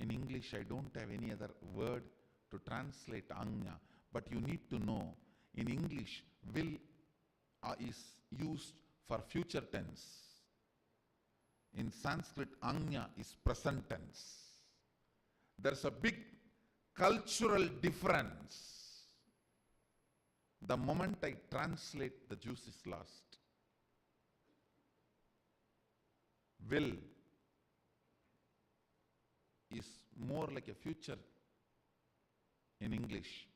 In English, I don't have any other word to translate Anya, but you need to know, in English, will is used for future tense. In Sanskrit, Anya is present tense. There's a big cultural difference. The moment I translate, the juice is lost. Will is more like a future in English,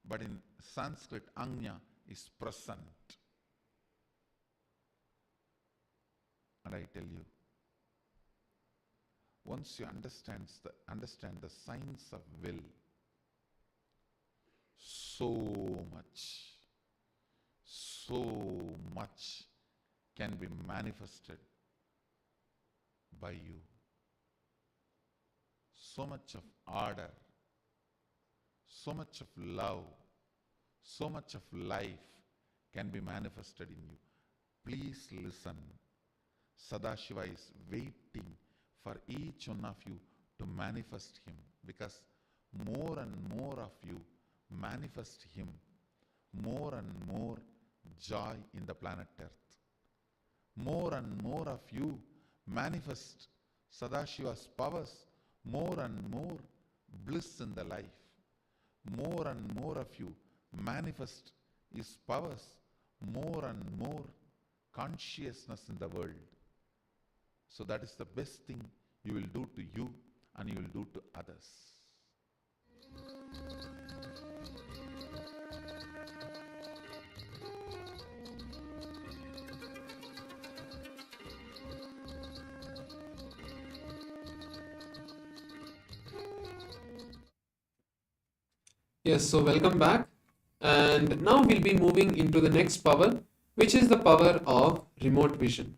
but in Sanskrit, Anya is present. And I tell you, once you understand the science of will, so much can be manifested by you. So much of order, so much of love, so much of life can be manifested in you. Please listen. Sadashiva is waiting for each one of you to manifest Him, because more and more of you manifest Him, more and more joy in the planet Earth. More and more of you manifest Sadashiva's powers, more and more bliss in the life. More and more of you manifest His powers, more and more consciousness in the world. So that is the best thing you will do to you and you will do to others. Yes, so welcome back. And now we'll be moving into the next power, which is the power of remote vision.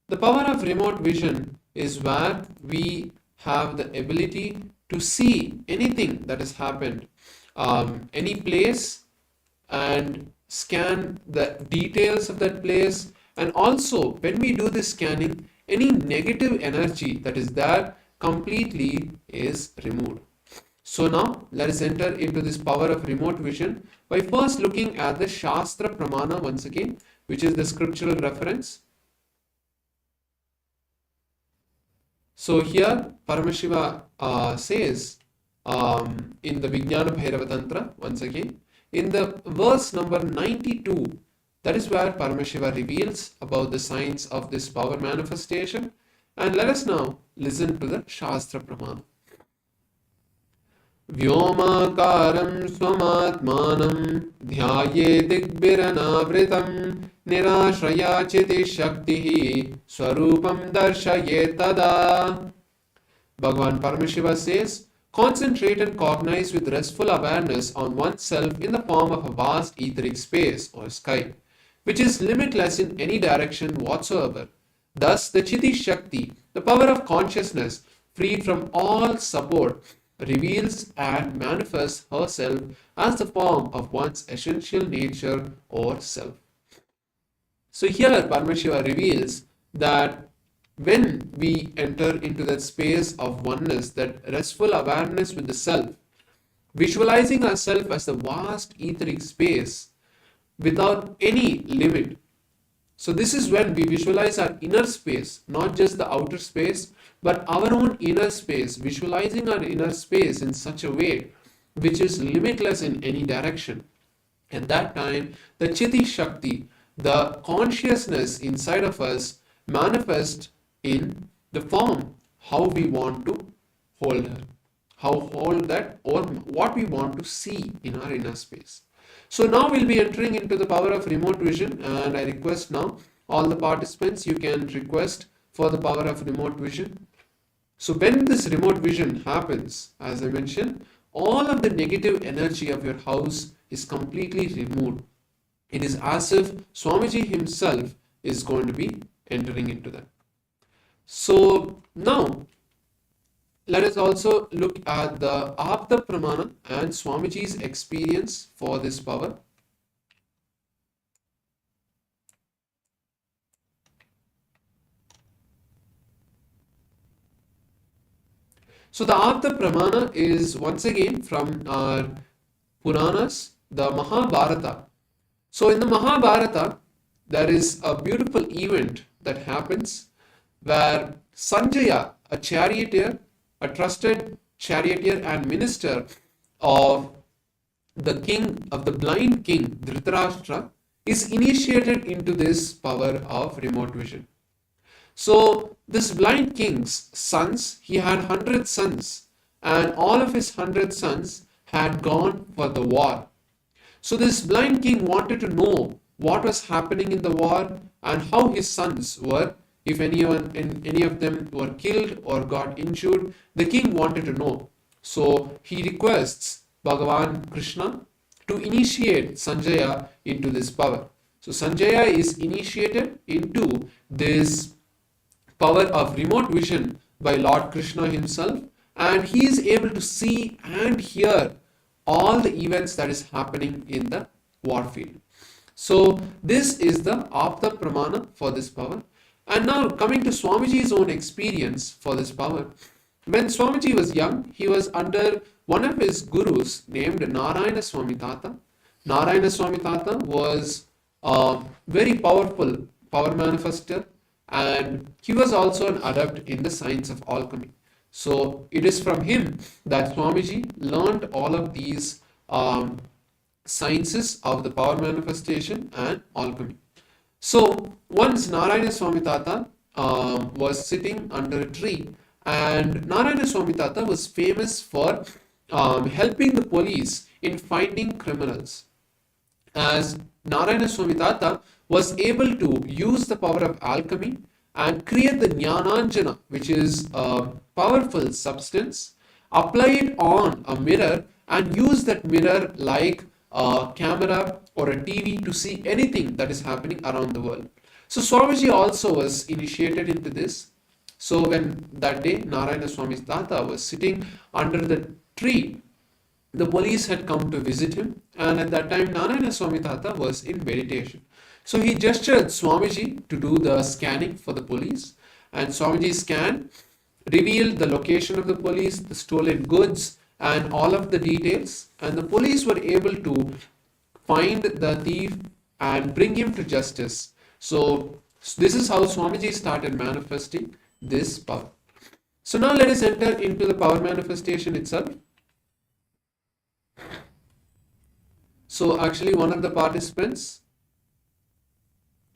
The power of remote vision is where we have the ability to see anything that has happened, any place, and scan the details of that place. And also, when we do this scanning, any negative energy that is there completely is removed. So now let us enter into this power of remote vision by first looking at the Shastra Pramana once again, which is the scriptural reference. So here Paramashiva says in the Vijnana Bhairava Tantra once again, in the verse number 92, that is where Paramashiva reveals about the signs of this power manifestation. And let us now listen to the Shastra Pramana. Vyomakaram swamatmanam dhyaye digbhiranavritam nirashraya chiti shaktihi swarupam darshaye tada. Bhagavan Paramashiva says, concentrate and cognize with restful awareness on oneself in the form of a vast etheric space or sky, which is limitless in any direction whatsoever. Thus, the Chiti Shakti, the power of consciousness, freed from all support, reveals and manifests herself as the form of one's essential nature or self. So here Paramashiva reveals that when we enter into that space of oneness, that restful awareness with the self, visualizing ourselves as the vast etheric space without any limit. So this is when we visualize our inner space, not just the outer space, but our own inner space, visualizing our inner space in such a way which is limitless in any direction. At that time, the Chiti Shakti, the consciousness inside of us, manifests in the form how we want to hold her, how hold that, or what we want to see in our inner space. So now we'll be entering into the power of remote vision, and I request now all the participants, you can request for the power of remote vision. So when this remote vision happens, as I mentioned, all of the negative energy of your house is completely removed. It is as if Swamiji himself is going to be entering into that. So now let us also look at the Apta Pramana and Swamiji's experience for this power. So the Apta Pramana is once again from our Puranas, the Mahabharata. So in the Mahabharata, there is a beautiful event that happens where Sanjaya, a charioteer, a trusted charioteer and minister of the king, of the blind king Dhritarashtra, is initiated into this power of remote vision. So this blind king's sons, he had 100 sons, and all of his 100 sons had gone for the war. So this blind king wanted to know what was happening in the war and how his sons were. If any of them were killed or got injured, the king wanted to know. So he requests Bhagavan Krishna to initiate Sanjaya into this power. So Sanjaya is initiated into this power of remote vision by Lord Krishna himself, and he is able to see and hear all the events that is happening in the war field. So this is the Apta Pramana for this power. And now coming to Swamiji's own experience for this power. When Swamiji was young, he was under one of his gurus named Narayana Swami Tata. Narayana Swami Tata was a very powerful power manifester, and he was also an adept in the science of alchemy. So it is from him that Swamiji learned all of these sciences of the power manifestation and alchemy. So once Narayana Swami Tata was sitting under a tree, and Narayana Swami Tata was famous for helping the police in finding criminals. As Narayana Swami Tata was able to use the power of alchemy and create the Jnananjana, which is a powerful substance, apply it on a mirror and use that mirror like a camera or a TV to see anything that is happening around the world. So Swamiji also was initiated into this, So when that day Narayana Swami's Tata was sitting under the tree, the police had come to visit him, and at that time Narayana Swami Tata was in meditation. So he gestured Swamiji to do the scanning for the police, and Swamiji scanned, revealed the location of the police, the stolen goods, and all of the details, and the police were able to find the thief and bring him to justice. So this is how Swamiji started manifesting this power. So now let us enter into the power manifestation itself. So actually one of the participants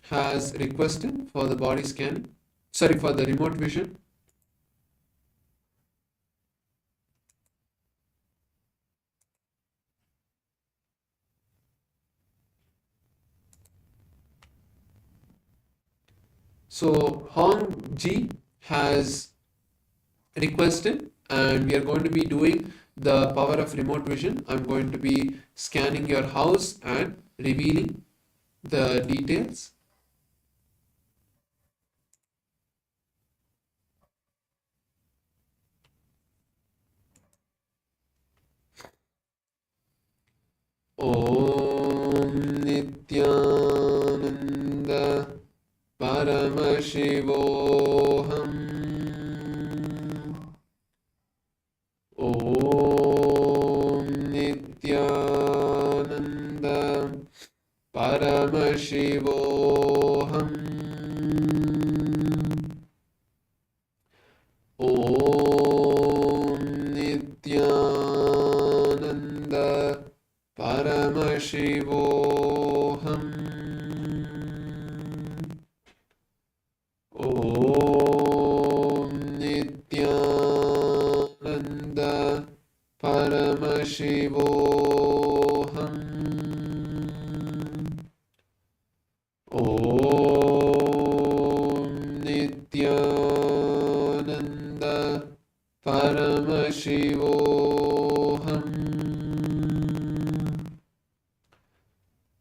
has requested for the body scan, sorry, for the remote vision. So Hong Ji has requested, and we are going to be doing the power of remote vision. I'm going to be scanning your house and revealing the details. Om Nithyananda Paramashivoham. Om Nithyananda Paramashivoham. Om Nithyananda Paramashivoham. Om Nithyananda Paramashivoham. Om Nithyananda Paramashivoham.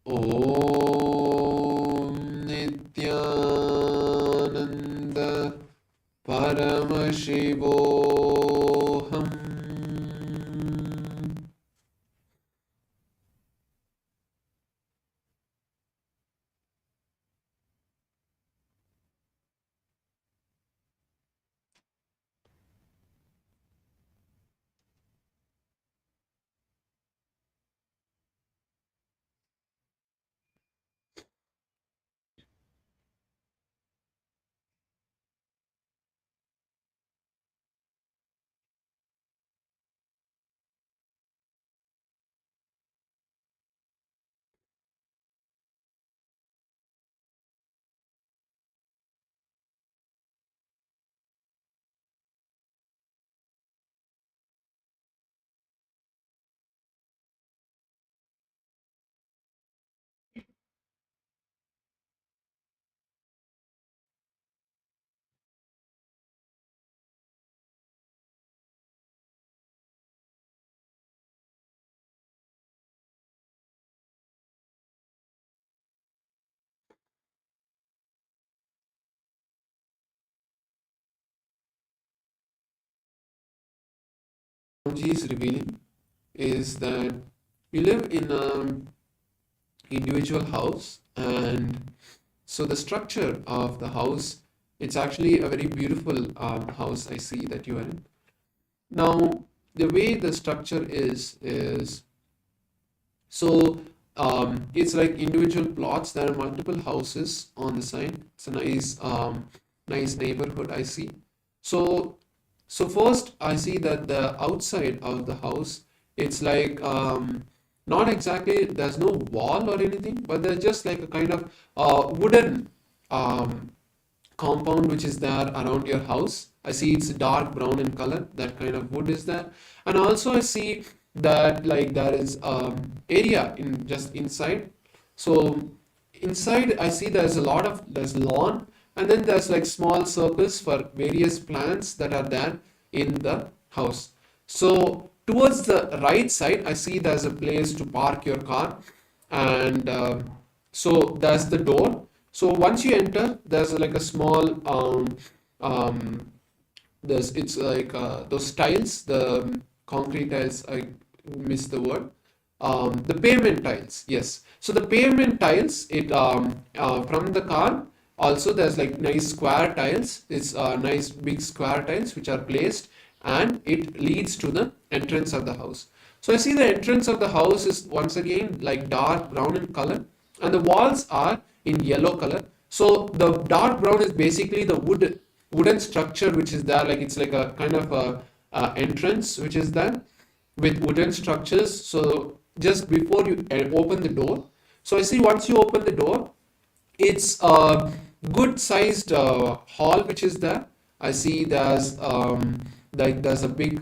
Om Nithyananda Paramashivoham. Ji is revealing is that we live in an individual house, and so the structure of the house, it's actually a very beautiful house I see that you are in. Now the way the structure is so it's like individual plots. There are multiple houses on the side. It's a nice neighborhood I see. So first I see that the outside of the house, it's like not exactly, there's no wall or anything, but there's just like a kind of wooden compound which is there around your house. I see it's dark brown in color, that kind of wood is there. And also I see that like there is area in just inside. So inside I see there's lawn, and then there's like small circles for various plants that are there in the house. So towards the right side I see there's a place to park your car, and so there's the door. So once you enter, there's like a small there's it's like those tiles, the concrete tiles. I missed the word. The pavement tiles. Yes. So the pavement tiles. It from the car. Also, there's like nice square tiles. It's nice big square tiles which are placed, and it leads to the entrance of the house. So I see the entrance of the house is once again like dark brown in color, and the walls are in yellow color. So the dark brown is basically the wooden structure which is there, like it's like a kind of a entrance which is there with wooden structures. So just before you open the door, so I see once you open the door, it's a good sized hall which is there. I see there's like there's a big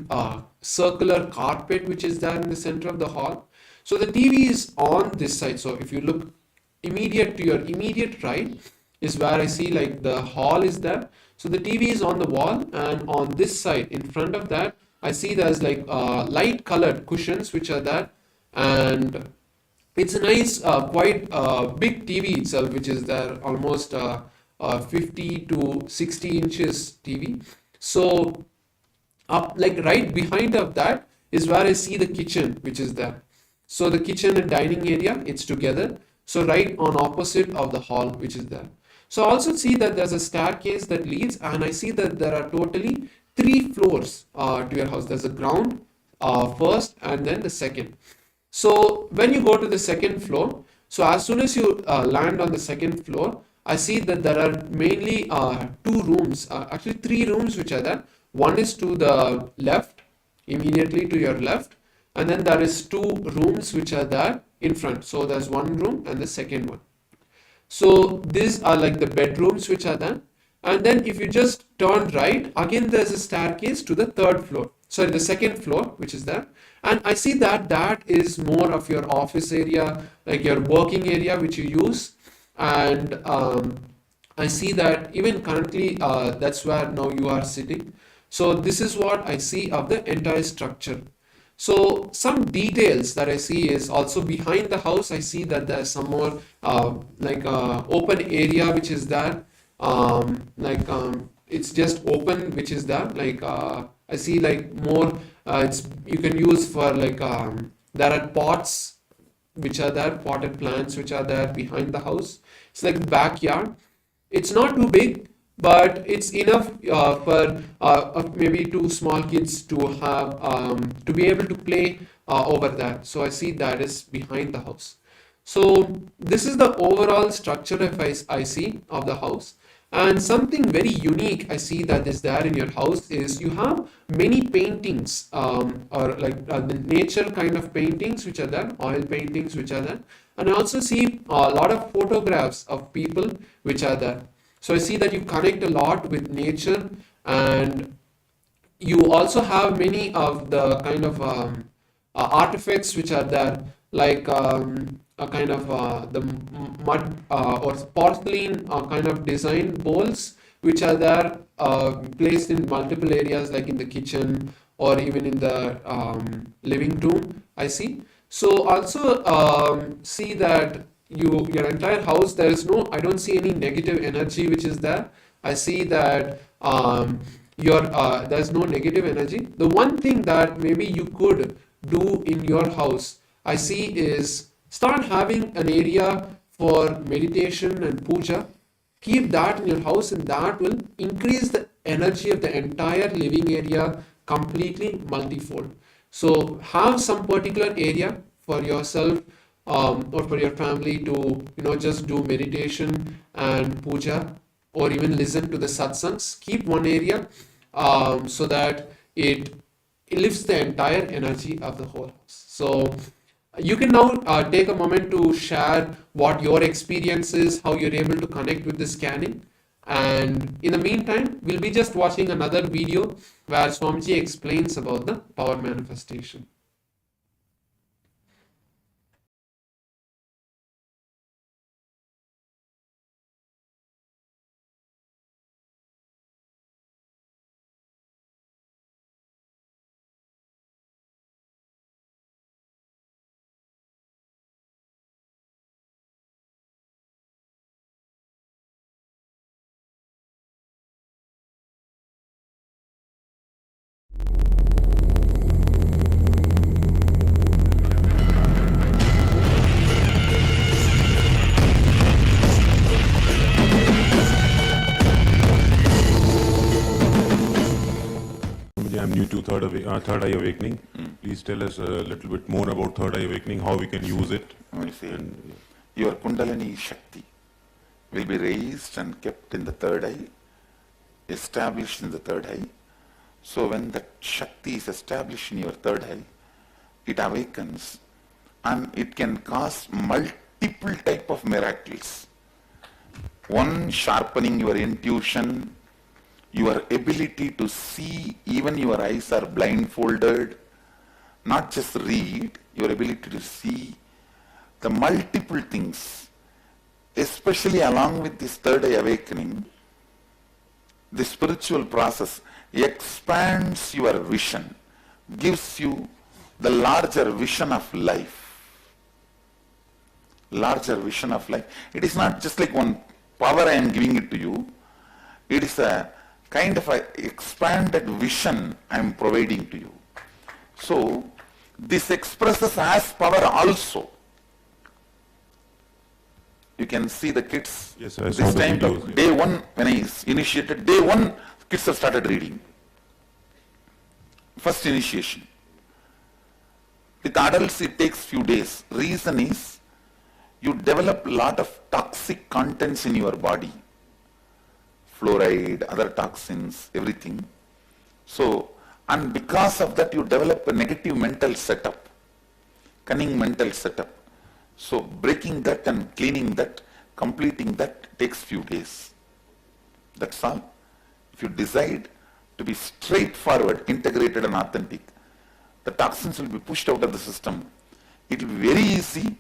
circular carpet which is there in the center of the hall. So the TV is on this side. So if you look immediate to your immediate right is where I see like the hall is there. So the TV is on the wall, and on this side in front of that I see there's like light colored cushions which are there, and it's a nice, quite big TV itself, which is there almost 50 to 60 inches TV. So up like right behind of that is where I see the kitchen which is there. So the kitchen and dining area, it's together. So right on opposite of the hall which is there. So I also see that there's a staircase that leads, and I see that there are totally three floors to your house. There's a ground first, and then the second. So when you go to the second floor, so as soon as you land on the second floor, I see that there are mainly two rooms, actually three rooms which are there. One is to the left, immediately to your left, and then there is two rooms which are there in front. So there's one room and the second one. So these are like the bedrooms which are there. And then if you just turn right, again there's a staircase to the third floor. Sorry, the second floor which is there. And I see that that is more of your office area, like your working area which you use. And I see that even currently that's where now you are sitting. So this is what I see of the entire structure. So some details that I see is also behind the house. I see that there's some more like open area which is there. It's just open which is there. Like I see like more. It's you can use for like there are pots which are there, potted plants which are there behind the house. It's like the backyard. It's not too big, but it's enough for maybe two small kids to have to be able to play over that. So I see that is behind the house. So this is the overall structure if I see of the house. And something very unique I see that is there in your house is you have many paintings or like the nature kind of paintings which are there, oil paintings which are there. And I also see a lot of photographs of people which are there. So I see that you connect a lot with nature, and you also have many of the kind of artifacts which are there, like a kind of the mud or porcelain kind of design bowls which are there placed in multiple areas, like in the kitchen or even in the living room. I see. So also see that your entire house, there is no, I don't see any negative energy which is there. I see that your there's no negative energy. The one thing that maybe you could do in your house I see is start having an area for meditation and puja. Keep that in your house, and that will increase the energy of the entire living area completely multifold. So have some particular area for yourself or for your family to just do meditation and puja, or even listen to the satsangs. Keep one area so that it lifts the entire energy of the whole house. So you can now take a moment to share what your experience is, how you're able to connect with the scanning. And in the meantime, we'll be just watching another video where Swamiji explains about the power manifestation. into third eye awakening. Please tell us a little bit more about third eye awakening, how we can use it. Your Kundalini Shakti will be raised and kept in the third eye, established in the third eye. So when that Shakti is established in your third eye, it awakens and it can cause multiple type of miracles. One, sharpening your intuition, your ability to see, even your eyes are blindfolded, not just read, your ability to see the multiple things, especially along with this third eye awakening. The spiritual process expands your vision, gives you the larger vision of life. Larger vision of life. It is not just like one power I am giving it to you. It is a kind of a expanded vision I am providing to you. So this expresses as power also. You can see the kids. Yes, I this saw the time, videos, day one, when I initiated, day one, kids have started reading. First initiation. With adults, it takes few days. Reason is, you develop a lot of toxic contents in your body. Fluoride, other toxins, everything. So, and because of that, you develop a negative mental setup, cunning mental setup. So breaking that and cleaning that, completing that takes few days. That's all. If you decide to be straightforward, integrated and authentic, the toxins will be pushed out of the system. It will be very easy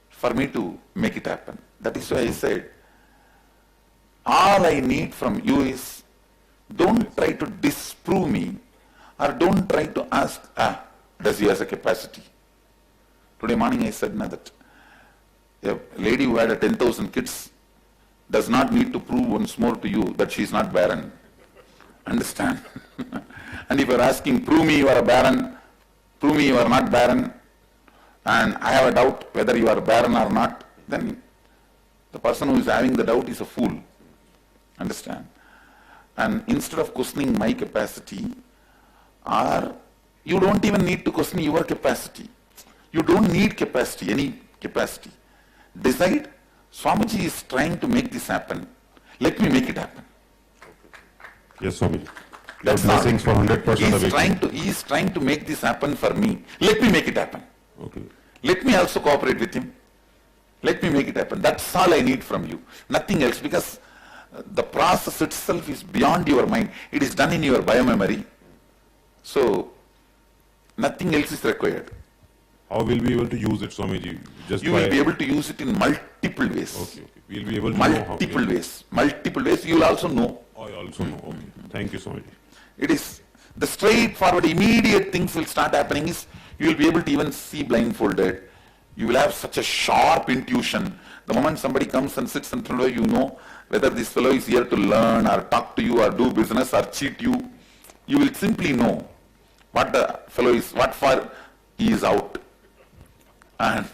for me to make it happen. That is why I said, all I need from you is, don't try to disprove me, or don't try to ask, does he has a capacity? Today morning I said that a lady who had 10,000 kids does not need to prove once more to you that she is not barren. Understand? And if you are asking, prove me you are a barren, prove me you are not barren, and I have a doubt whether you are barren or not, then the person who is having the doubt is a fool. Understand? And instead of questioning my capacity, or you don't even need to question your capacity. You don't need capacity, any capacity. Decide, Swamiji is trying to make this happen. Let me make it happen. Yes, Swamiji. That's blessings for 100% awakening. He is trying to make this happen for me. Let me make it happen. Okay. Let me also cooperate with him. Let me make it happen. That's all I need from you. Nothing else, because the process itself is beyond your mind. It is done in your biomemory. So, nothing else is required. How will we be able to use it, Swamiji? You will be able to use it in multiple ways. Okay. We'll be able to multiple ways. Multiple ways. You will also know. I also know. Okay. Thank you, Swamiji. It is the straightforward, immediate things will start happening is, you will be able to even see blindfolded. You will have such a sharp intuition. The moment somebody comes and sits in front of you, you know whether this fellow is here to learn or talk to you or do business or cheat you. You will simply know what the fellow is, what for he is out, and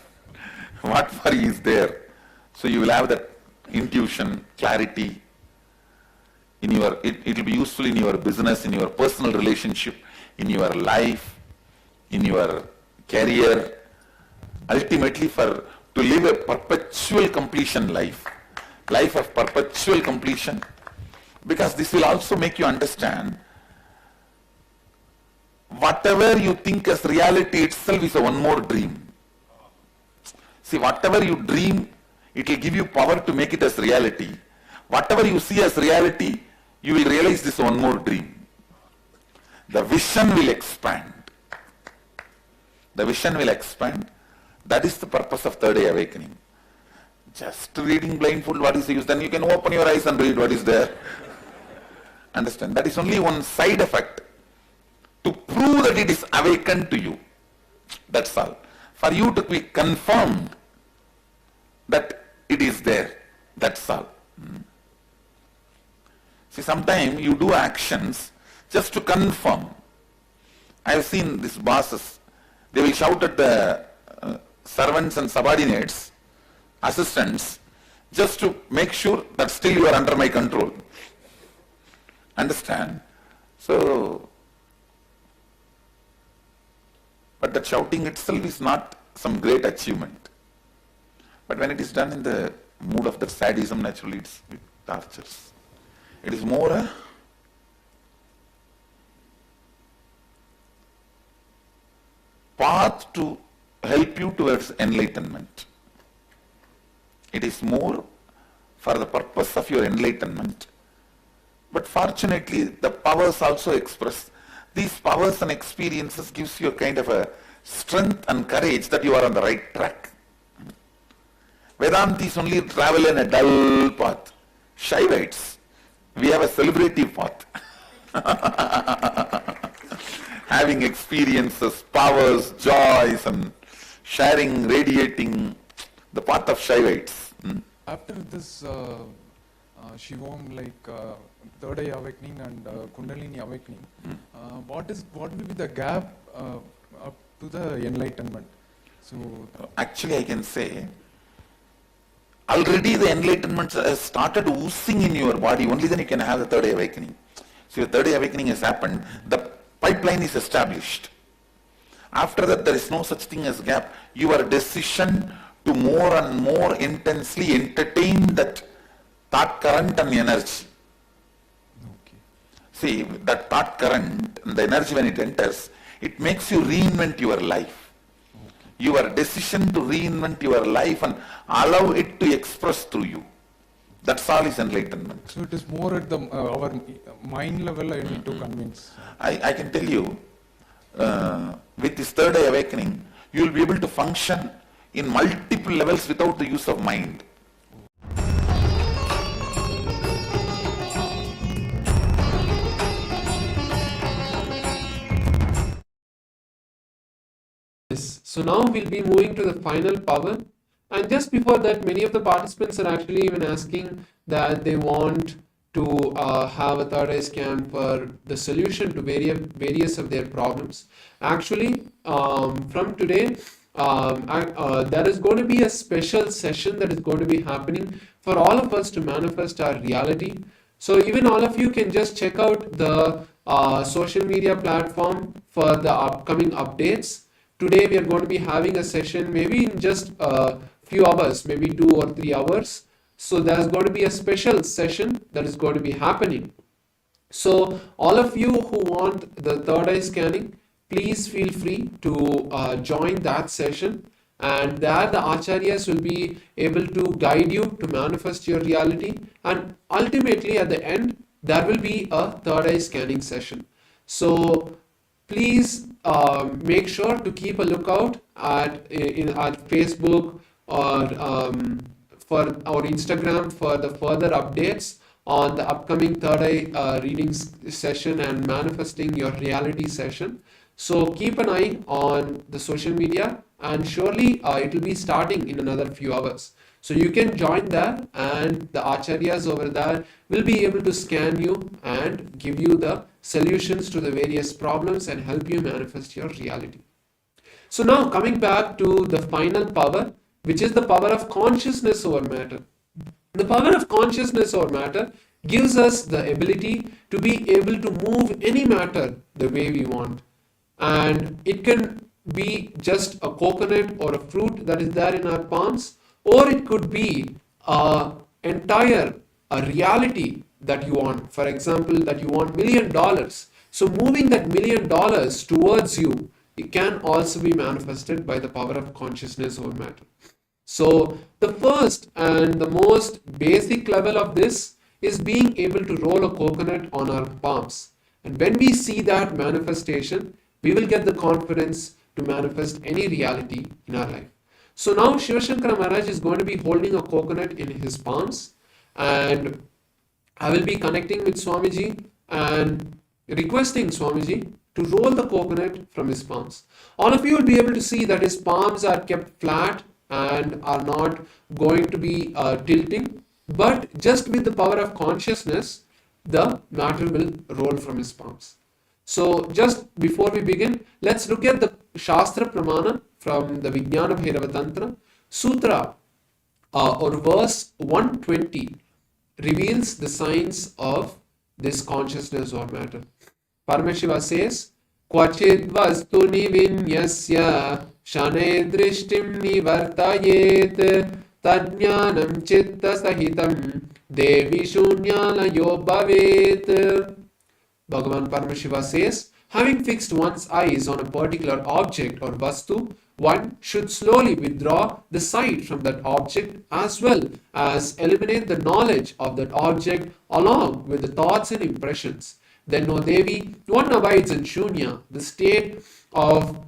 what for he is there. So you will have that intuition, clarity in your, it will be useful in your business, in your personal relationship, in your life, in your career, ultimately to live a perpetual completion life of perpetual completion, because this will also make you understand whatever you think as reality itself is a one more dream. See, whatever you dream, it will give you power to make it as reality. Whatever you see as reality, you will realize this one more dream. The vision will expand. The vision will expand. That is the purpose of third eye awakening. Just reading blindfold, what is the use? Then you can open your eyes and read what is there. Understand? That is only one side effect to prove that it is awakened to you. That's all. For you to be confirmed that it is there. That's all. See, sometimes you do actions just to confirm. I have seen these bosses. They will shout at the servants and subordinates, assistants, just to make sure that still you are under my control. Understand? So, But that shouting itself is not some great achievement. But when it is done in the mood of the sadism, naturally it tortures. It is more a path to help you towards enlightenment. It is more for the purpose of your enlightenment. But fortunately, the powers also express. These powers and experiences gives you a kind of a strength and courage that you are on the right track. Vedantis only travel in a dull path. Shivites, we have a celebrative path. Having experiences, powers, joys, and sharing, radiating, the path of Shivites. After this Shivoham, like third eye awakening and Kundalini awakening, what will be the gap up to the enlightenment? So actually, I can say already the enlightenment has started oozing in your body. Only then you can have the third eye awakening. So your third eye awakening has happened. The pipeline is established. After that, there is no such thing as gap. Your decision to more and more intensely entertain that thought current and energy. okay. See, that thought current and the energy, when it enters, it makes you reinvent your life. Your decision to reinvent your life and allow it to express through you. That's all is enlightenment. So it is more at the our mind level I need to convince. I can tell you, with this third eye awakening, you will be able to function in multiple levels without the use of mind. So now we'll be moving to the final power, and just before that, many of the participants are actually even asking that they want to have a third eye scan for the solution to various of their problems. Actually, from today, there is going to be a special session that is going to be happening for all of us to manifest our reality. So even all of you can just check out the social media platform for the upcoming updates. Today we are going to be having a session maybe in just a few hours, maybe 2 or 3 hours. So there's going to be a special session that is going to be happening. So all of you who want the third eye scanning, please feel free to join that session, and there the acharyas will be able to guide you to manifest your reality, and ultimately at the end there will be a third eye scanning session. So please make sure to keep a lookout at Facebook or for our Instagram for the further updates on the upcoming third eye readings session and manifesting your reality session. So keep an eye on the social media, and surely it will be starting in another few hours. So you can join there, and the acharyas over there will be able to scan you and give you the solutions to the various problems and help you manifest your reality. So now coming back to the final power, which is the power of consciousness over matter. The power of consciousness over matter gives us the ability to be able to move any matter the way we want. And it can be just a coconut or a fruit that is there in our palms, or it could be a reality that you want. For example, that you want $1 million. So moving that $1 million towards you, it can also be manifested by the power of consciousness over matter. So the first and the most basic level of this is being able to roll a coconut on our palms. And when we see that manifestation, we will get the confidence to manifest any reality in our life. So now Shiva Shankara Maharaj is going to be holding a coconut in his palms, and I will be connecting with Swamiji and requesting Swamiji to roll the coconut from his palms. All of you will be able to see that his palms are kept flat and are not going to be tilting, but just with the power of consciousness, the matter will roll from his palms. So just before we begin, let's look at the Shastra Pramana from the Vijnana Bhairava Tantra. Sutra or verse 120 reveals the signs of this consciousness or matter. Paramashiva says, क्वचिद् वस्तुनि विन्यस्य शनैः दृष्टिं निवर्तयेत् तज्ज्ञानं चित्तसहितं देवी शून्यालयो भवेत्. Bhagavan Paramashiva says, having fixed one's eyes on a particular object or vastu, one should slowly withdraw the sight from that object as well as eliminate the knowledge of that object along with the thoughts and impressions. Then, O Devi, one abides in Shunya, the state of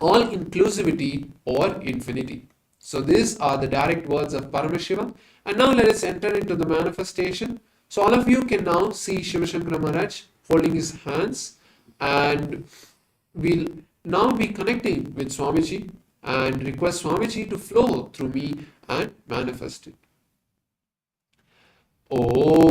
all inclusivity or infinity. So these are the direct words of Paramashiva. And now let us enter into the manifestation. So all of you can now see Shiva Shankara Maharaj folding his hands, and we'll now be connecting with Swamiji and request Swamiji to flow through me and manifest it. Om